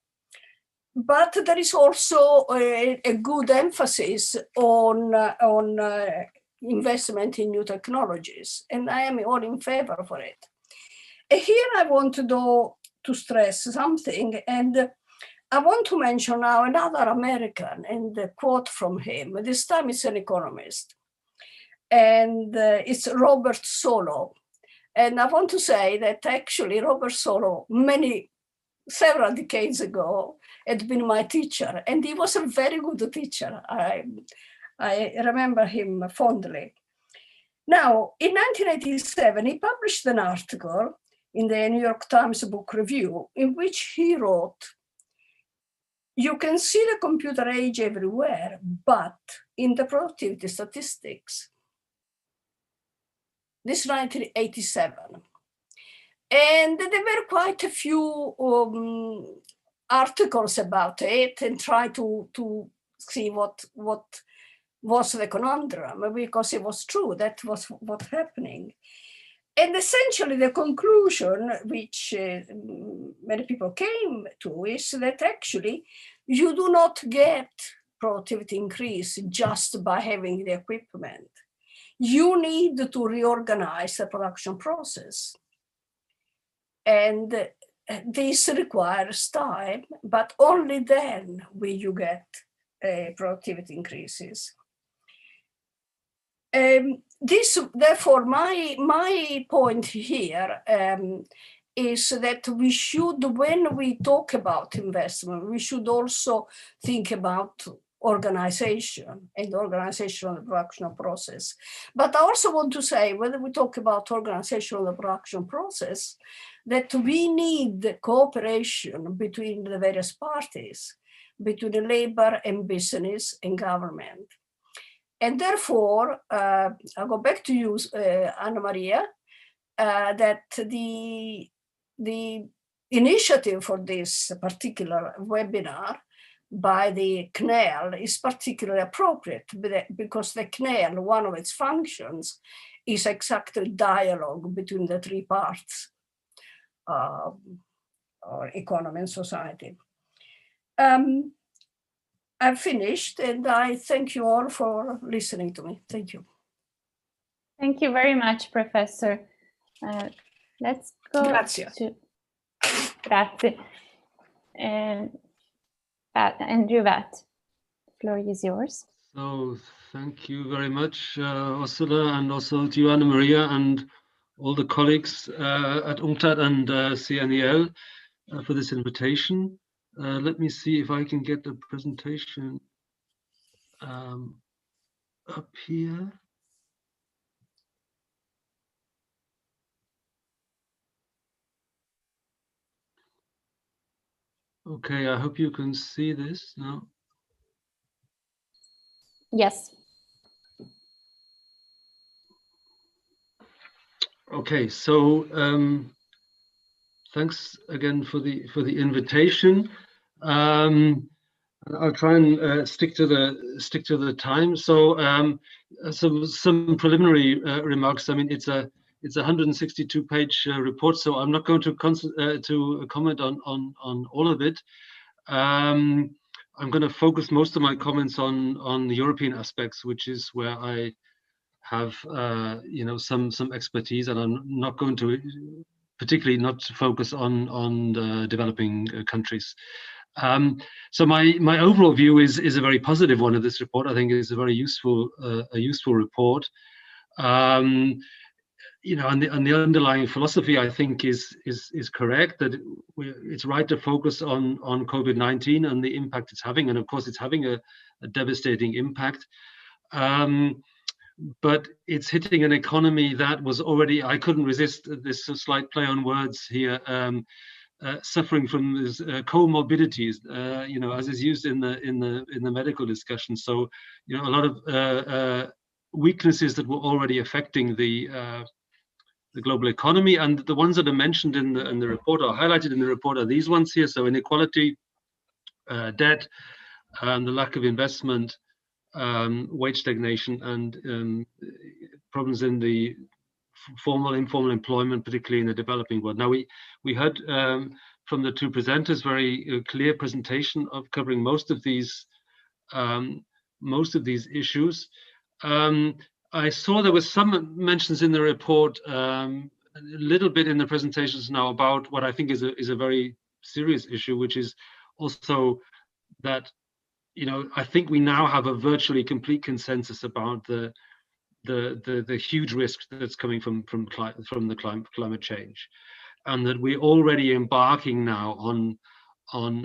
But there is also a good emphasis on investment in new technologies, and I am all in favor for it. Here I want to stress something, and I want to mention now another American, and a quote from him. This time it's an economist, and it's Robert Solow. And I want to say that actually Robert Solow, several decades ago, had been my teacher, and he was a very good teacher. I remember him fondly. Now, in 1987, he published an article in the New York Times Book Review in which he wrote, "You can see the computer age everywhere, but in the productivity statistics." This is 1987. And there were quite a few articles about it, and try to see what was the conundrum, because it was true, that was what's happening. And essentially the conclusion, which many people came to, is that actually you do not get productivity increase just by having the equipment. You need to reorganize the production process. And this requires time, but only then will you get productivity increases. Therefore, my point here is that we should, when we talk about investment, we should also think about organization and organizational production process. But I also want to say, when we talk about organizational production process, that we need cooperation between the various parties, between the labor and business and government. And therefore, I'll go back to you, Annamaria, that the initiative for this particular webinar by the CNEL is particularly appropriate because the CNEL, one of its functions, is exactly dialogue between the three parts, or economy and society. I've finished, and I thank you all for listening to me. Thank you. Thank you very much, Professor. Let's go Grazia. to Grazie. Andrew Vatt, the floor is yours. So thank you very much, Orsola, and also to you, Annamaria, and all the colleagues at UNCTAD and CNEL for this invitation. Let me see if I can get the presentation up here. Okay, I hope you can see this now. Yes. Okay, so thanks again for the invitation. I'll try and stick to the time. So some preliminary remarks. I mean, it's a 162-page report, so I'm not going to comment on all of it. I'm going to focus most of my comments on the European aspects, which is where I have some expertise, and I'm not going to particularly not focus on the developing countries. So my overall view is a very positive one of this report. I think it's a very useful report. And the underlying philosophy, I think, is correct, that it's right to focus on COVID-19 and the impact it's having, and of course it's having a devastating impact. But it's hitting an economy that was already, I couldn't resist this slight play on words here, suffering from this, comorbidities, as is used in the medical discussion. So, a lot of weaknesses that were already affecting the global economy, and the ones that are mentioned in the report, are highlighted in the report, are these ones here. So inequality, debt, the lack of investment, wage stagnation, and problems in the formal, informal employment, particularly in the developing world. Now we heard from the two presenters very clear presentation of covering most of these issues. I saw there was some mentions in the report, a little bit in the presentations now, about what I think is a very serious issue, which is also that I think we now have a virtually complete consensus about the huge risk that's coming from the climate change, and that we're already embarking now on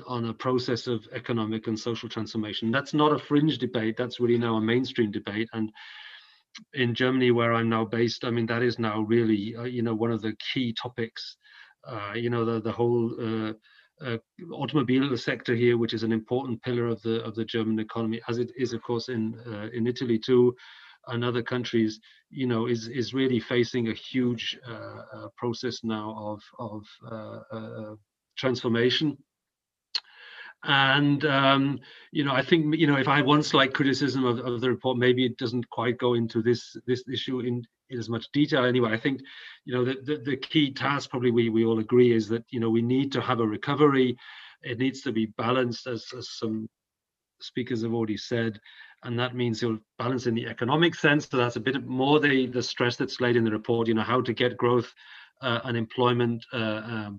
a process of economic and social transformation. That's not a fringe debate. That's really now a mainstream debate. And in Germany, where I'm now based, I mean, that is now really one of the key topics. The whole automobile sector here, which is an important pillar of the German economy, as it is, of course, in Italy too, and other countries, is really facing a huge process now of transformation. And I think if I had one slight criticism of the report, maybe it doesn't quite go into this issue in as much detail. Anyway, I think the key task, probably we all agree, is that we need to have a recovery. It needs to be balanced, as some speakers have already said, and that means balance in the economic sense. So that's a bit more the stress that's laid in the report. How to get growth and employment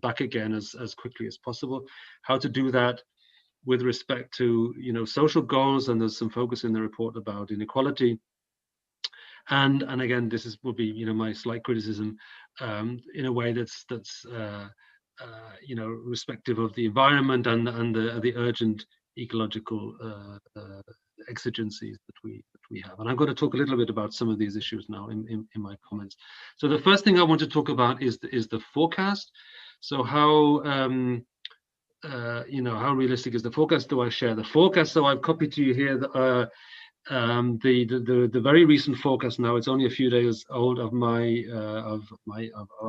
back again as quickly as possible. How to do that with respect to social goals, and there's some focus in the report about inequality. And again, this will be my slight criticism, in a way that's respective of the environment and the urgent ecological exigencies that we have. And I'm going to talk a little bit about some of these issues now in my comments. So the first thing I want to talk about is the forecast. So how how realistic is the forecast? Do I share the forecast? So I've copied to you here the very recent forecast. Now it's only a few days old of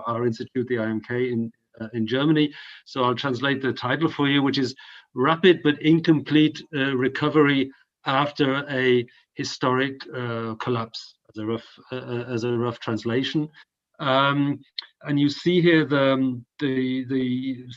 our institute, the IMK in Germany. So I'll translate the title for you, which is "Rapid but Incomplete Recovery After a Historic Collapse," as a rough translation. And you see here the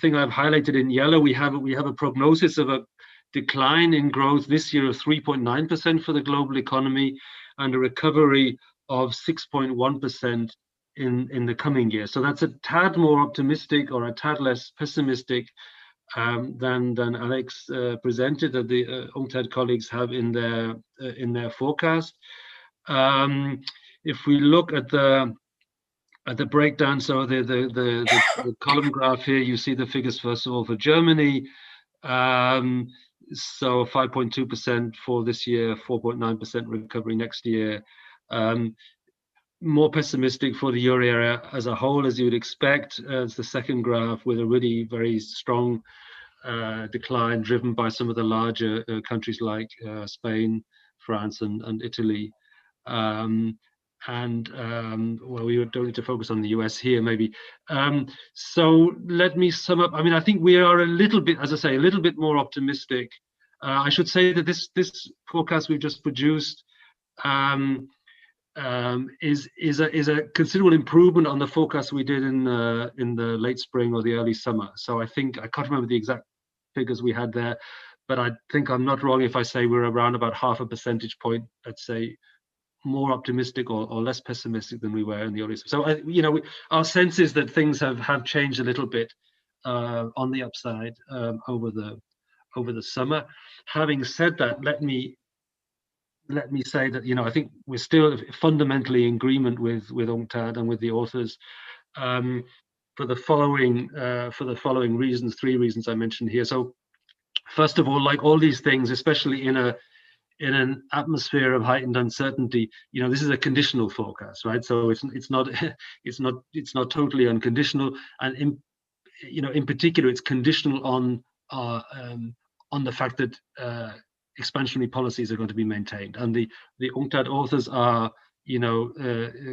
thing I've highlighted in yellow. We have a prognosis of a decline in growth this year of 3.9% for the global economy, and a recovery of 6.1% in the coming year. So that's a tad more optimistic, or a tad less pessimistic than Alex presented, that the UNCTAD colleagues have in their forecast. If we look at the breakdown, so the column graph here, you see the figures first of all for Germany. So 5.2% for this year, 4.9% recovery next year. More pessimistic for the euro area as a whole, as you would expect. It's the second graph, with a really very strong decline driven by some of the larger countries like Spain, France, and Italy. Well, we don't need to focus on the US here, maybe. So let me sum up. I mean, I think we are a little bit, as I say, a little bit more optimistic. I should say that this forecast we've just produced is a considerable improvement on the forecast we did in the late spring or the early summer. So I think, I can't remember the exact figures we had there, but I think I'm not wrong if I say we're around about 0.5 percentage point, let's say, more optimistic or less pessimistic than we were in the early. So our sense is that things have changed a little bit on the upside over the summer. Having said that, let me say that I think we're still fundamentally in agreement with UNCTAD and with the authors for the following reasons, 3 reasons I mentioned here. So first of all, like all these things, especially in an atmosphere of heightened uncertainty, this is a conditional forecast, right? So it's not totally unconditional, and in particular, it's conditional on the fact that expansionary policies are going to be maintained, and the UNCTAD authors are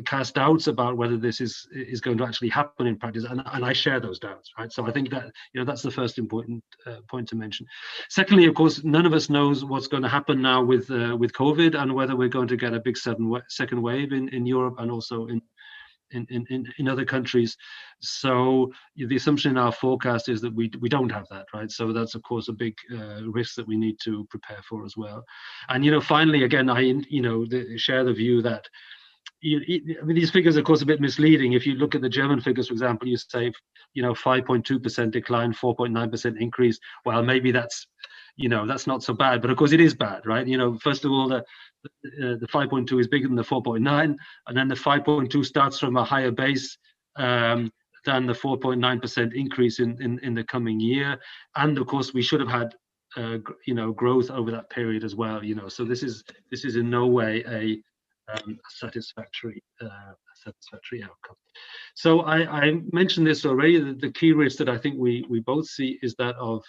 cast doubts about whether this is going to actually happen in practice, and I share those doubts, right? So I think that that's the first important point to mention. Secondly, of course, none of us knows what's going to happen now with COVID, and whether we're going to get a big second wave in Europe and also in other countries. So the assumption in our forecast is that we don't have that, right? So that's of course a big risk that we need to prepare for as well. And finally, again, I share the view that I mean, these figures are of course a bit misleading. If you look at the German figures, for example, you say 5.2% decline, 4.9% increase. Well, maybe that's not so bad, but of course it is bad, right? First of all, the 5.2 is bigger than the 4.9, and then the 5.2 starts from a higher base than the 4.9% increase in the coming year. And of course, we should have had growth over that period as well. So this is in no way a satisfactory outcome. So I mentioned this already. The key risk that I think we both see is that of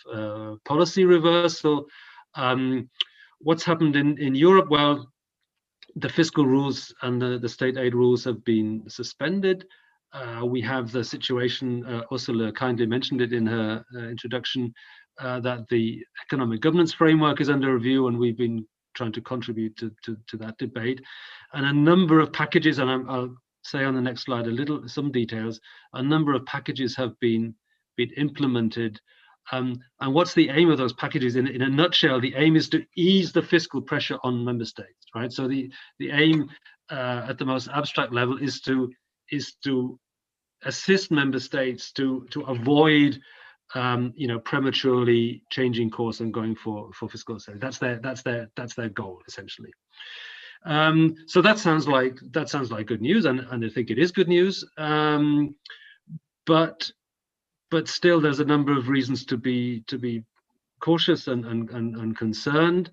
policy reversal. What's happened in Europe? Well, the fiscal rules and the state aid rules have been suspended. We have the situation, Orsola kindly mentioned it in her introduction, that the economic governance framework is under review, and we've been trying to contribute to that debate. And a number of packages, and I'll say on the next slide some details, a number of packages have been implemented. And what's the aim of those packages? In a nutshell, the aim is to ease the fiscal pressure on member states, right? So the aim at the most abstract level is to assist member states to avoid prematurely changing course and going for fiscal austerity. That's their goal essentially. So that sounds like good news, and I think it is good news. But but still, there's a number of reasons to be cautious and concerned.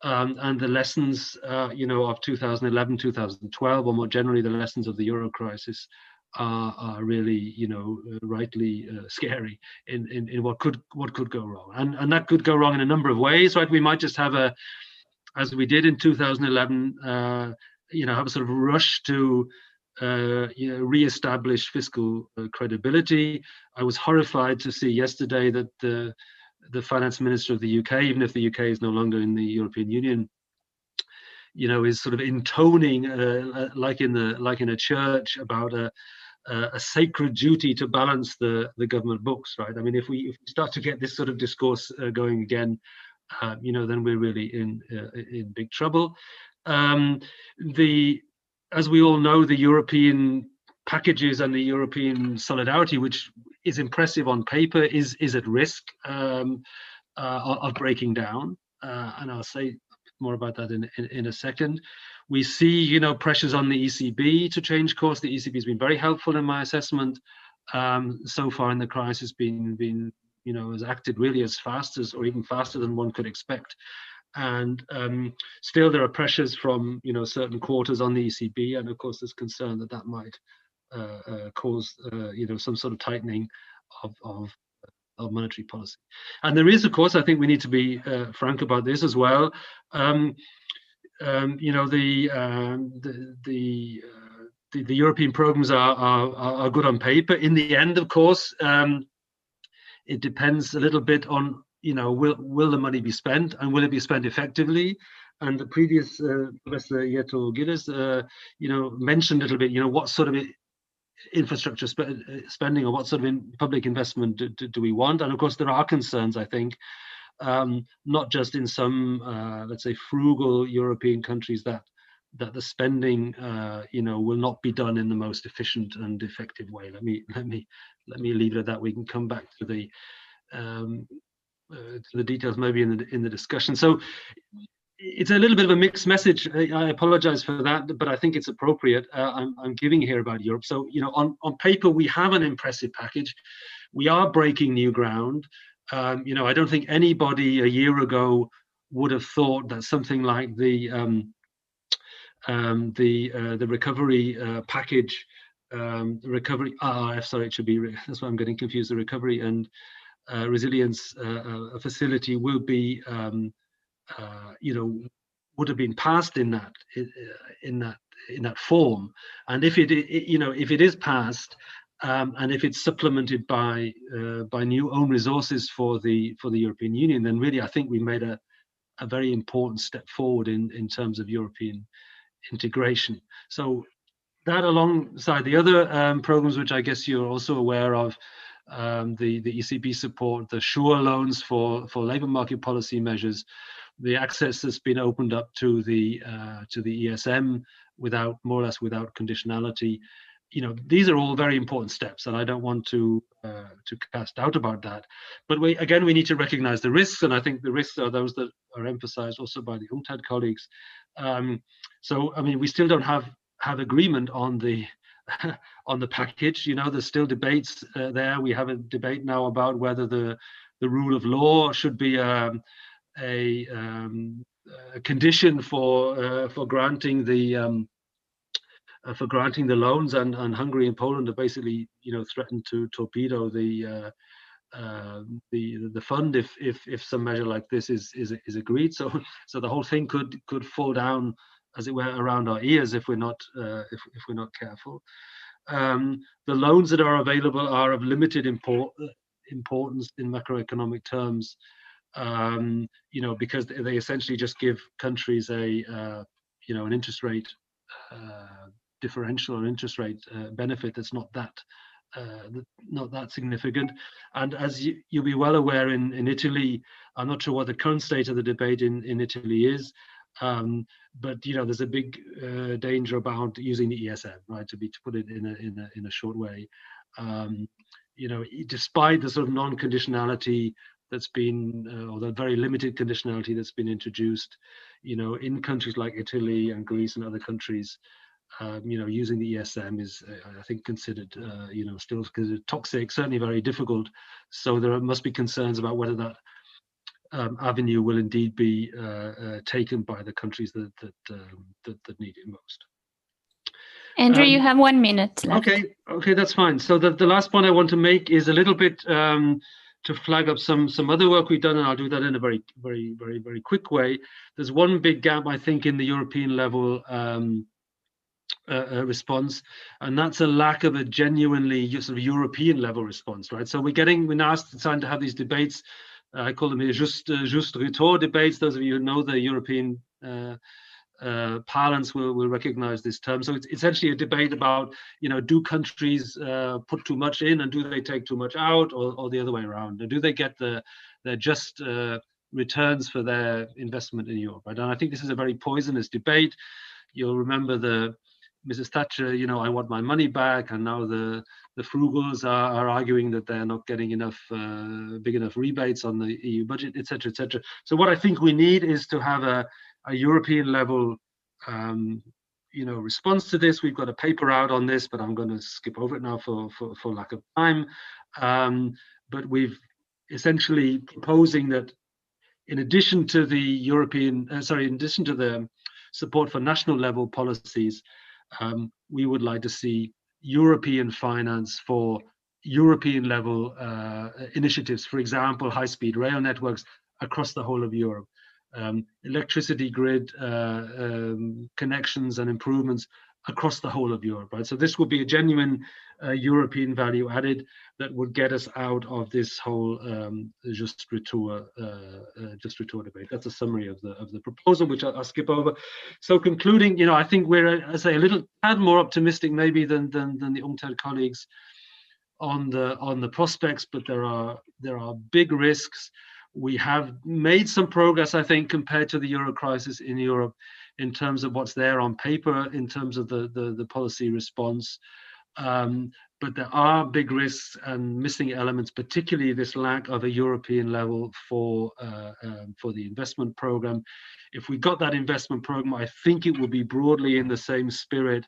And the lessons, of 2011, 2012, or more generally, the lessons of the euro crisis are really, rightly scary in what could go wrong, and that could go wrong in a number of ways, right? We might just have as we did in 2011, have a sort of rush to re-establish fiscal credibility. I was horrified to see yesterday that the finance minister of the UK, even if the UK is no longer in the European Union, is sort of intoning like in a church about a sacred duty to balance the government books, right? I mean, if we start to get this sort of discourse going again, then we're really in big trouble. As we all know, the European packages and the European solidarity, which is impressive on paper, is at risk of breaking down, and I'll say more about that in a second. We see, pressures on the ECB to change course. The ECB has been very helpful in my assessment so far in the crisis. Has acted really as fast as, or even faster than one could expect. And still there are pressures from certain quarters on the ECB, and of course there's concern that might cause some sort of tightening of monetary policy. And there is, of course, I think we need to be frank about this as well. The European programs are good on paper. In the end, of course, it depends a little bit on will the money be spent, and will it be spent effectively? And the previous Professor Ietto-Gillies, mentioned a little bit, what sort of infrastructure spending, or what sort of public investment do we want? And of course, there are concerns, I think, not just in some, let's say, frugal European countries that the spending, will not be done in the most efficient and effective way. Let me leave it at that. We can come back to the details maybe in the discussion. So it's a little bit of a mixed message. I apologize for that, but I think it's appropriate. I'm giving here about Europe. So on paper we have an impressive package. We are breaking new ground. I don't think anybody a year ago would have thought that something like the recovery package, the recovery RRF, sorry, it should be, that's why I'm getting confused. The recovery and resilience facility will be, would have been passed in that form. And if it is passed, and if it's supplemented by new own resources for the European Union, then really I think we made a very important step forward in terms of European integration. So that, alongside the other programs, which I guess you're also aware of, the ECB support, the SURE loans for labour market policy measures, the access that's been opened up to the ESM more or less without conditionality. These are all very important steps, and I don't want to cast doubt about that. But we need to recognize the risks, and I think the risks are those that are emphasized also by the UNCTAD colleagues. So, I mean, we still don't have agreement on the package. There's still debates there. We have a debate now about whether the rule of law should be a condition for granting the loans, and Hungary and Poland have basically threatened to torpedo the fund if some measure like this is agreed. So the whole thing could fall down, as it were, around our ears if we're not careful. The loans that are available are of limited importance in macroeconomic terms, because they essentially just give countries an interest rate differential, or interest rate benefit that's not that significant. And as you'll be well aware, in Italy, I'm not sure what the current state of the debate in Italy is, but there's a big danger about using the ESM, right, to put it in a short way. Despite the sort of non-conditionality that's been, or the very limited conditionality that's been introduced, in countries like Italy and Greece and other countries, using the ESM is, I think, considered, still considered toxic, certainly very difficult. So there must be concerns about whether that avenue will indeed be taken by the countries that need it most. Andrew, you have 1 minute left. Okay, that's fine. So the last point I want to make is a little bit to flag up some other work we've done, and I'll do that in a very, very, very, very quick way. There's one big gap, I think, in the European level response, and that's a lack of a genuinely sort of European level response, right? So we're now starting to have these debates. I call them just retour debates. Those of you who know the European parlance will recognize this term. So it's essentially a debate about, do countries put too much in, and do they take too much out, or the other way around? And do they get their just returns for their investment in Europe? Right? And I think this is a very poisonous debate. You'll remember Mrs. Thatcher, I want my money back, and now the frugals are arguing that they're not getting enough big enough rebates on the EU budget, etc., etc. So what I think we need is to have a European level, response to this. We've got a paper out on this, but I'm going to skip over it now for lack of time. But we've essentially proposing that in addition to the in addition to the support for national level policies, we would like to see European finance for European level initiatives. For example, high-speed rail networks across the whole of Europe. Electricity grid connections and improvements across the whole of Europe, right? So this would be a genuine European value added that would get us out of this whole just retour debate. That's a summary of the proposal, which I'll skip over. So concluding, I think we're, as I say, a little tad more optimistic maybe than the UNCTAD colleagues on the prospects, but there are big risks. We have made some progress, I think, compared to the Euro crisis in Europe, in terms of what's there on paper, in terms of the policy response. But there are big risks and missing elements, particularly this lack of a European level for the investment program. If we got that investment program, I think it would be broadly in the same spirit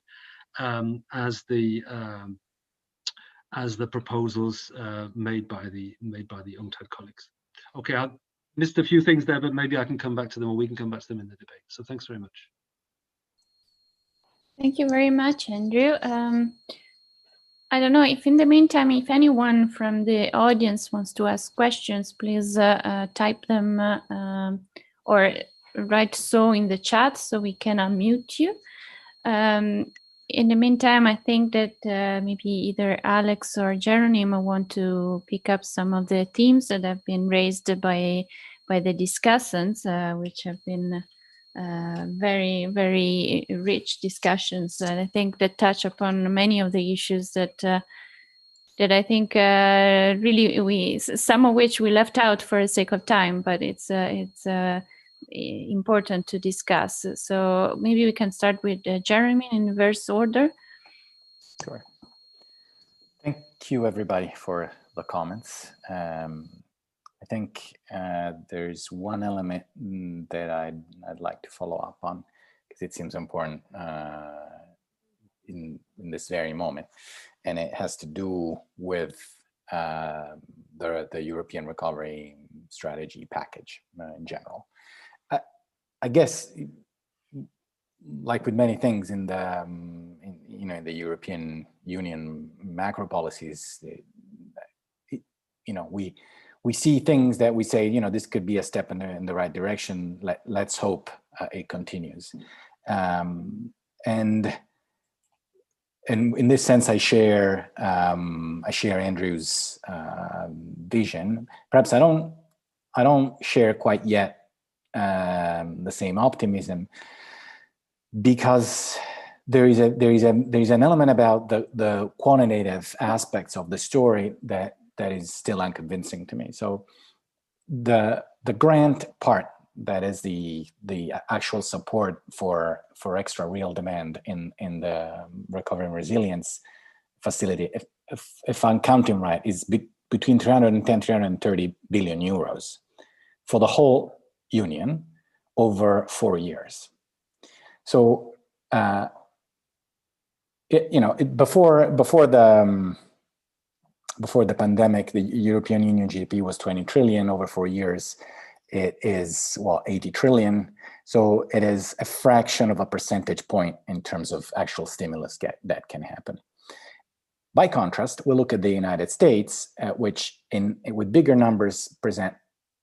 as the proposals made by the UNCTAD colleagues. Okay, I missed a few things there, but maybe I can come back to them, or we can come back to them in the debate. So thanks very much. Thank you very much, Andrew. I don't know if in the meantime, if anyone from the audience wants to ask questions, please type them or write so in the chat so we can unmute you. In the meantime, I think that maybe either Alex or Jeronim want to pick up some of the themes that have been raised by the discussants, which have been very, very rich discussions, and I think that touch upon many of the issues that I think really some of which we left out for the sake of time, but it's important to discuss. So maybe we can start with Jeronim in reverse order. Sure. Thank you, everybody, for the comments. I think there's one element that I'd like to follow up on, because it seems important in this very moment, and it has to do with the European recovery strategy package in general. I guess, like with many things in the the European Union macro policies, we see things that we say, this could be a step in the right direction. Let's hope it continues. And in this sense, I share Andrew's vision. Perhaps I don't share quite yet the same optimism, because there is an element about the quantitative aspects of the story that is still unconvincing to me. So the grant part, that is the actual support for extra real demand in the recovery and resilience facility, if I'm counting right, is between 310 330 billion euros for the whole Union over 4 years. So before the pandemic, the European Union GDP was 20 trillion. Over 4 years, it is, well, 80 trillion. So it is a fraction of a percentage point in terms of actual stimulus that can happen. By contrast, we look at the United States, which with bigger numbers present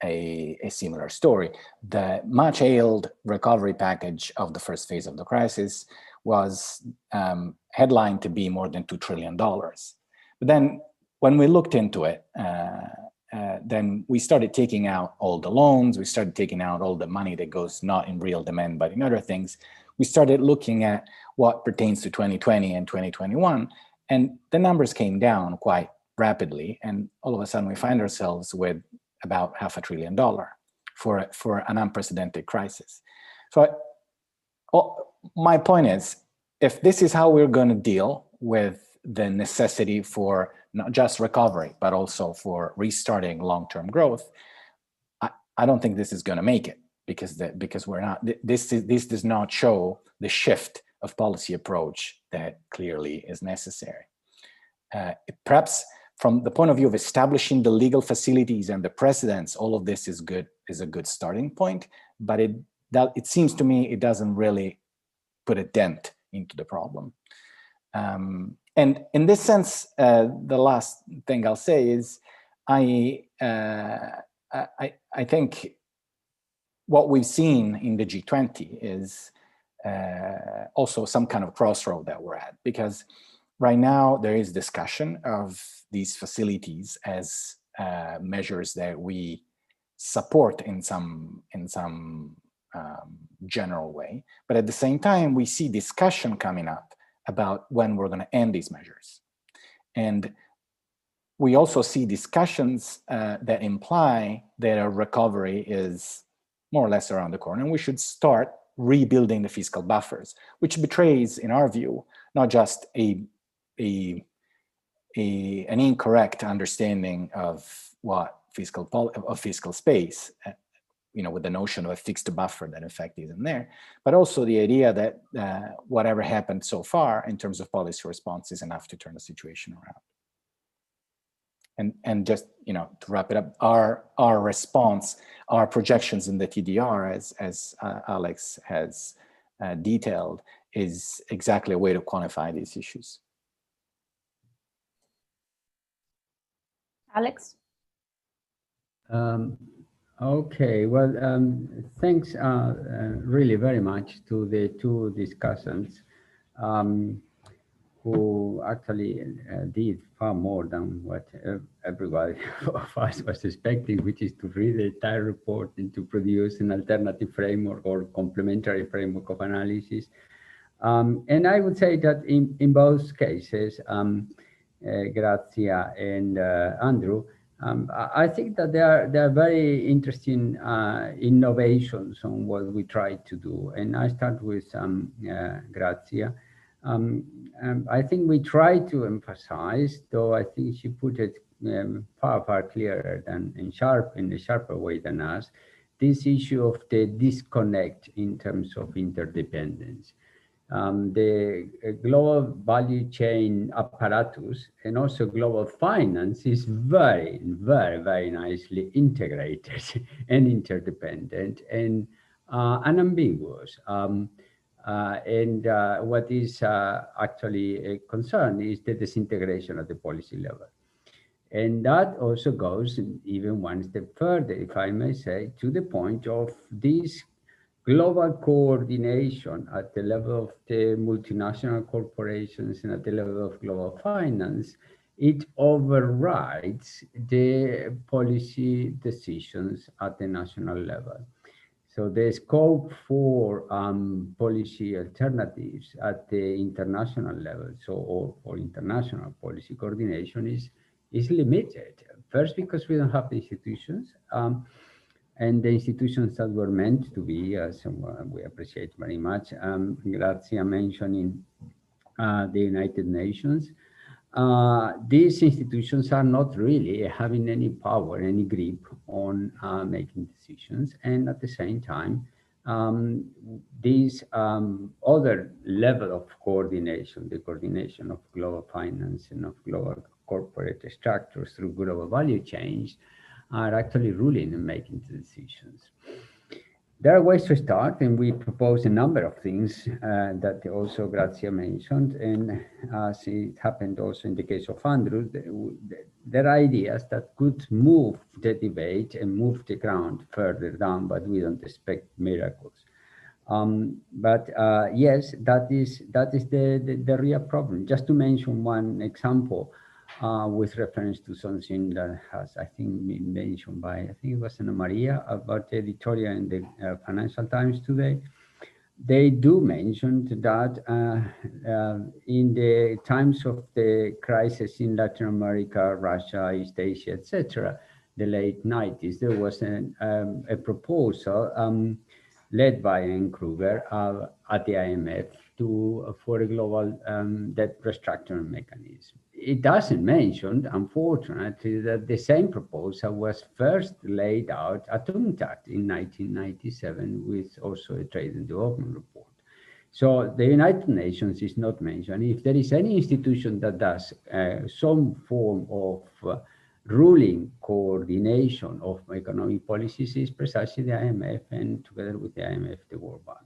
a similar story. The much hailed recovery package of the first phase of the crisis was headlined to be more than $2 trillion. But then when we looked into it, then we started taking out all the loans, we started taking out all the money that goes not in real demand, but in other things. We started looking at what pertains to 2020 and 2021, and the numbers came down quite rapidly. And all of a sudden we find ourselves with about $500 billion for an unprecedented crisis. So my point is, if this is how we're going to deal with the necessity for not just recovery, but also for restarting long-term growth, I don't think this is going to make it, because we're not. This does not show the shift of policy approach that clearly is necessary. Perhaps from the point of view of establishing the legal facilities and the precedents, all of this is a good starting point. But it seems to me it doesn't really put a dent into the problem. And in this sense, the last thing I'll say is I think what we've seen in the G20 is also some kind of crossroad that we're at, because right now there is discussion of these facilities as measures that we support in some general way, but at the same time we see discussion coming up about when we're going to end these measures. And we also see discussions that imply that a recovery is more or less around the corner, and we should start rebuilding the fiscal buffers, which betrays, in our view, not just an incorrect understanding of what fiscal space, with the notion of a fixed buffer that in fact isn't there, but also the idea that whatever happened so far in terms of policy response is enough to turn the situation around. And just to wrap it up, our response, our projections in the TDR, as Alex has detailed, is exactly a way to quantify these issues. Alex? Okay, well, thanks really very much to the two discussants who actually did far more than what everybody of us was expecting, which is to read the entire report and to produce an alternative framework or complementary framework of analysis. And I would say that in both cases, Grazia and Andrew, I think that there are very interesting innovations on what we try to do. And I start with Grazia. I think we try to emphasize, though I think she put it far clearer than in a sharper way than us, this issue of the disconnect in terms of interdependence. The global value chain apparatus and also global finance is very nicely integrated and interdependent and unambiguous. And what is actually a concern is the disintegration at the policy level. And that also goes even one step further, if I may say, to the point of this global coordination at the level of the multinational corporations and at the level of global finance. It overrides the policy decisions at the national level. So the scope for policy alternatives at the international level, or international policy coordination is limited. First, because we don't have the institutions. And the institutions that were meant to be, as we appreciate very much, Grazia mentioning the United Nations. These institutions are not really having any power, any grip on making decisions. And at the same time, this other level of coordination, the coordination of global finance and of global corporate structures through global value chains, are actually ruling and making the decisions. There are ways to start, and we propose a number of things that also Grazia mentioned, and as it happened also in the case of Andrew, there are ideas that could move the debate and move the ground further down, but we don't expect miracles. But yes, that is the real problem. Just to mention one example, with reference to something that has, I think, been mentioned by, I think it was Annamaria, about the editorial in the Financial Times today. They do mention that in the times of the crisis in Latin America, Russia, East Asia, etc., the late 90s, there was a proposal led by Ian Kruger at the IMF for a global debt restructuring mechanism. It doesn't mention, unfortunately, that the same proposal was first laid out at UNCTAD in 1997 with also a trade and development report. So the United Nations is not mentioned. If there is any institution that does some form of ruling coordination of economic policies, is precisely the IMF, and together with the IMF, the World Bank.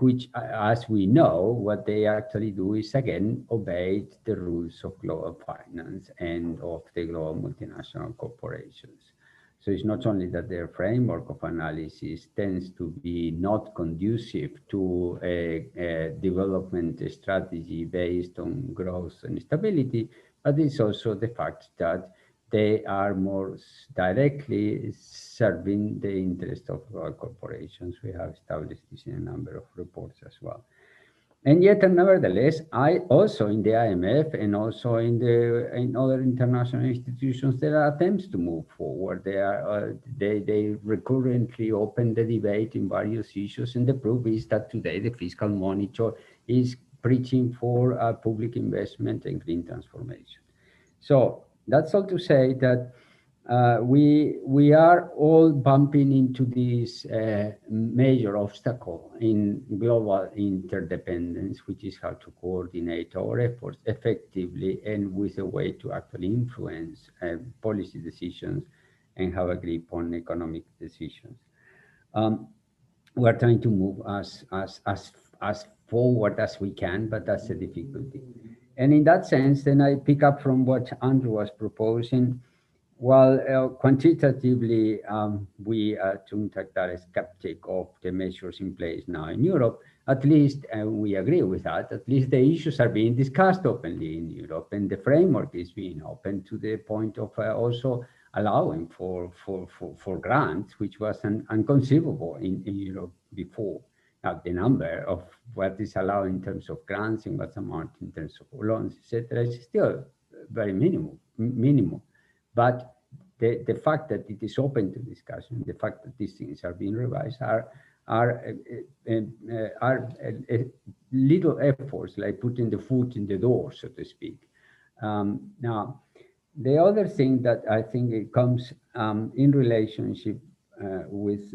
Which, as we know, what they actually do is, again, obey the rules of global finance and of the global multinational corporations. So it's not only that their framework of analysis tends to be not conducive to a development strategy based on growth and stability, but it's also the fact that they are more directly serving the interest of corporations. We have established this in a number of reports as well. And yet, nevertheless, I also in the IMF and also in other international institutions, there are attempts to move forward. They recurrently open the debate in various issues, and the proof is that today the Fiscal Monitor is preaching for public investment and green transformation. So that's all to say that we are all bumping into this major obstacle in global interdependence, which is how to coordinate our efforts effectively and with a way to actually influence policy decisions and have a grip on economic decisions. We're trying to move as forward as we can, but that's a difficulty. And in that sense, then I pick up from what Andrew was proposing. While quantitatively, we at UNCTAD are skeptic of the measures in place now in Europe, at least, we agree with that, at least the issues are being discussed openly in Europe, and the framework is being open to the point of also allowing for grants, which was inconceivable in Europe before. Now, the number of what is allowed in terms of grants and what's amount in terms of loans, etc., is still very minimal. But the fact that it is open to discussion, the fact that these things are being revised are little efforts, like putting the foot in the door, so to speak. Now, the other thing that I think it comes in relationship with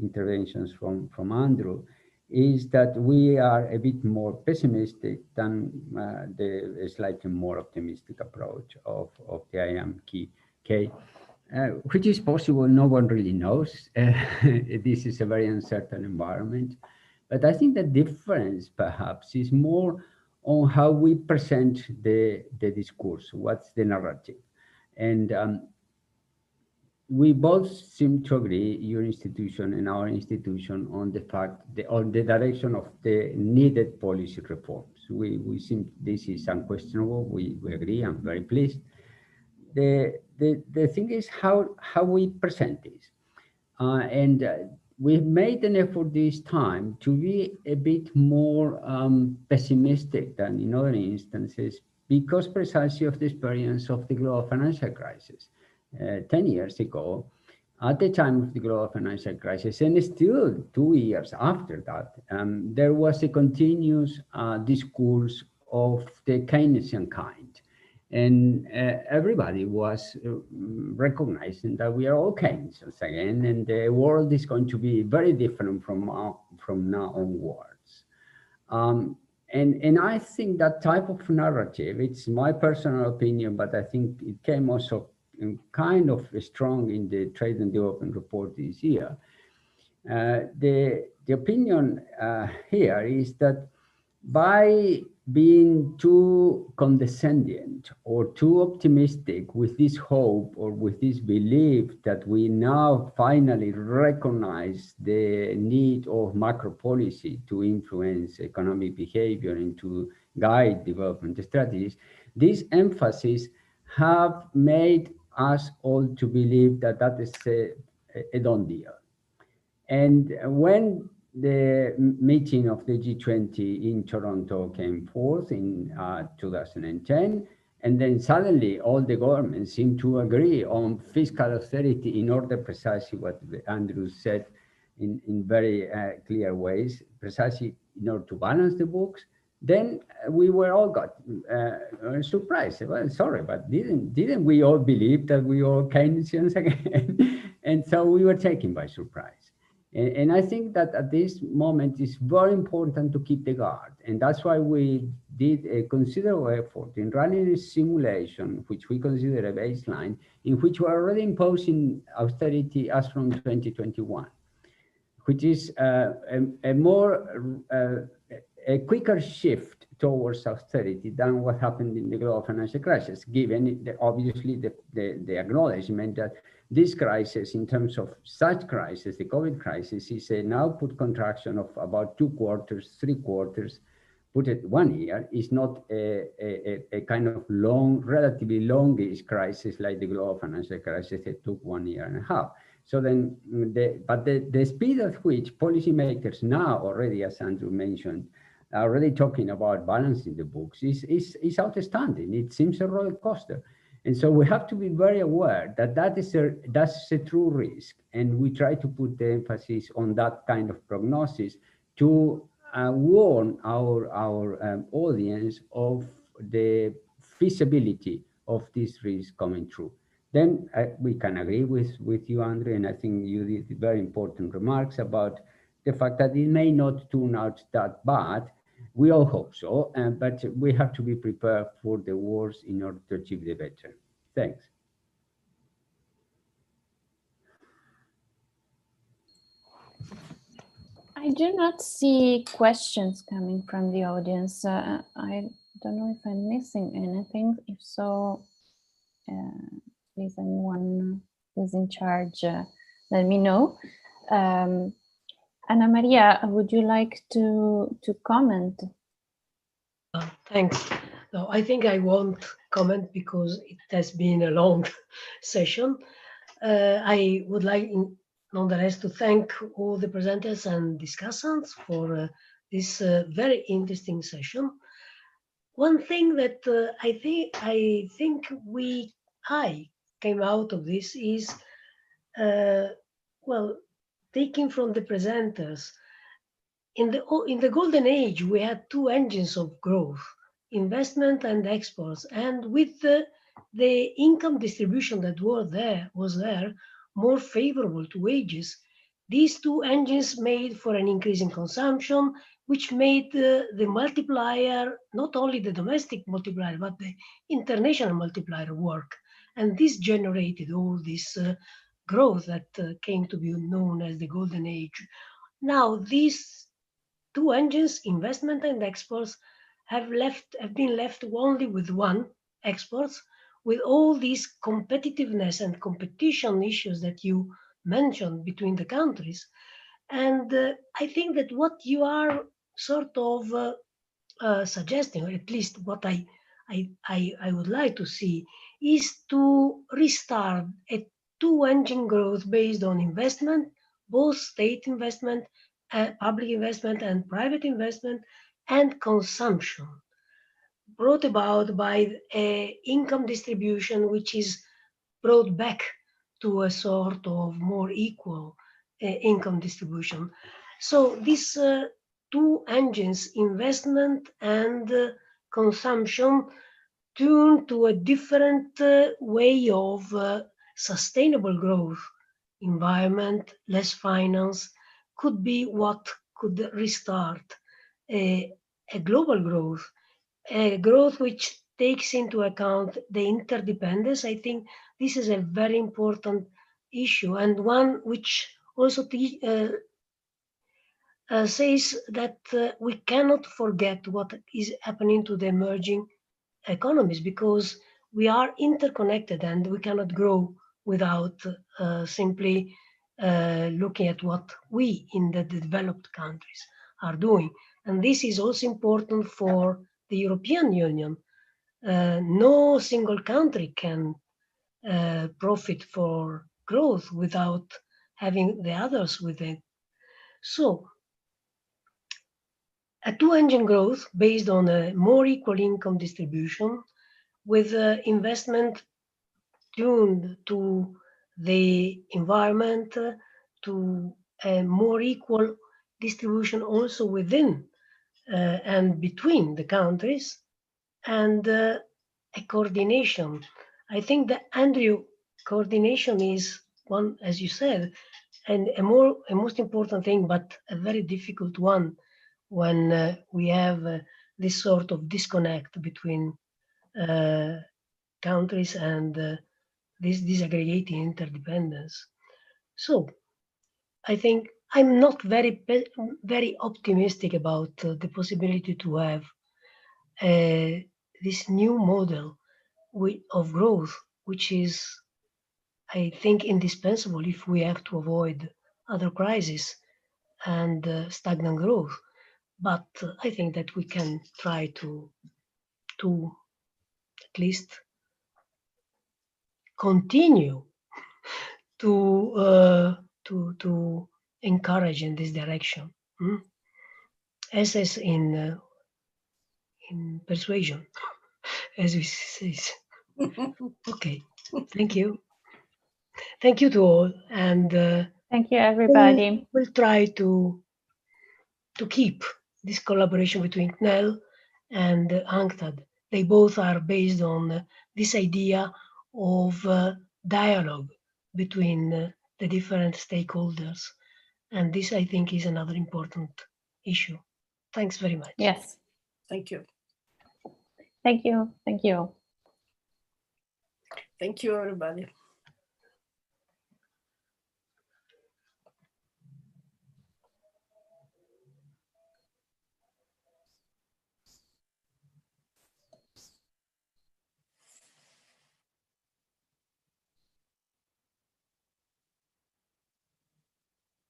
interventions from Andrew is that we are a bit more pessimistic than the slightly more optimistic approach of the IMK, which is possible. No one really knows. This is a very uncertain environment. But I think the difference perhaps is more on how we present the discourse, what's the narrative. And we both seem to agree, your institution and our institution, on the fact, on the direction of the needed policy reforms. We seem, this is unquestionable. We agree. I'm very pleased. The thing is how we present this, and we've made an effort this time to be a bit more pessimistic than in other instances, because precisely of the experience of the global financial crisis. 10 years ago, at the time of the global financial crisis, and still 2 years after that, there was a continuous discourse of the Keynesian kind. And everybody was recognizing that we are all Keynesians again, and the world is going to be very different from now onwards. And I think that type of narrative, it's my personal opinion, but I think it came also kind of strong in the Trade and Development report this year. The opinion here is that by being too condescending or too optimistic with this hope or with this belief that we now finally recognize the need of macro policy to influence economic behavior and to guide development strategies, this emphasis have made us all to believe that that is a done deal. And when the meeting of the G20 in Toronto came forth in 2010, and then suddenly all the governments seemed to agree on fiscal austerity in order precisely what Andrew said in very clear ways, precisely in order to balance the books, then we were all got surprised. Well, sorry, but didn't we all believe that we all Keynesians again? And so we were taken by surprise. And I think that at this moment it's very important to keep the guard. And that's why we did a considerable effort in running a simulation, which we consider a baseline, in which we're already imposing austerity as from 2021, which is a quicker shift towards austerity than what happened in the global financial crisis, given obviously the acknowledgement that this crisis, in terms of such crisis, the COVID crisis, is an output contraction of about 2 quarters, 3 quarters, put it 1 year, is not a kind of long, relatively longish crisis like the global financial crisis that took 1.5 years. So then, the speed at which policymakers now already, as Andrew mentioned, are already talking about balancing the books is outstanding. It seems a roller coaster. And so we have to be very aware that that's a true risk. And we try to put the emphasis on that kind of prognosis to warn our audience of the feasibility of this risk coming true. Then we can agree with you, Andre, and I think you did very important remarks about the fact that it may not turn out that bad. We all hope so, but we have to be prepared for the worst in order to achieve the better. Thanks. I do not see questions coming from the audience. I don't know if I'm missing anything. If so, please, anyone who's in charge, let me know. Annamaria, would you like to comment? Thanks. No, I think I won't comment because it has been a long session. I would like, nonetheless, to thank all the presenters and discussants for this very interesting session. One thing that I think I came out of this is, well, taking from the presenters, in the golden age, we had 2 engines of growth, investment and exports. And with the income distribution that was there, more favorable to wages, these 2 engines made for an increase in consumption, which made the multiplier, not only the domestic multiplier, but the international multiplier work. And this generated all this growth that came to be known as the golden age. Now, these 2 engines, investment and exports, have been left only with one, exports, with all these competitiveness and competition issues that you mentioned between the countries. And I think that what you are sort of suggesting, or at least what I would like to see, is to restart a 2-engine growth based on investment, both state investment, public investment and private investment, and consumption, brought about by income distribution, which is brought back to a sort of more equal income distribution. So these 2 engines, investment and consumption, tuned to a different way of sustainable growth. Environment, less finance, could be what could restart a global growth, a growth which takes into account the interdependence. I think this is a very important issue, and one which also says that we cannot forget what is happening to the emerging economies, because we are interconnected and we cannot grow without simply looking at what we in the developed countries are doing. And this is also important for the European Union. No single country can profit for growth without having the others with it. So, a two-engine growth based on a more equal income distribution, with investment tuned to the environment, to a more equal distribution also within and between the countries, and a coordination. I think that, Andrew, coordination is one, as you said, and a most important thing, but a very difficult one when we have this sort of disconnect between countries and this disaggregating interdependence. So I think I'm not very optimistic about the possibility to have this new model of growth, which is, I think, indispensable if we have to avoid other crises and stagnant growth. But I think that we can try to at least continue to encourage in this direction, as is in persuasion, as we say. Okay, thank you to all, and thank you, everybody. We'll try to keep this collaboration between CNEL and UNCTAD. They both are based on this idea of dialogue between the different stakeholders. And this, I think, is another important issue. Thanks very much. Yes. Thank you. Thank you. Thank you. Thank you, everybody.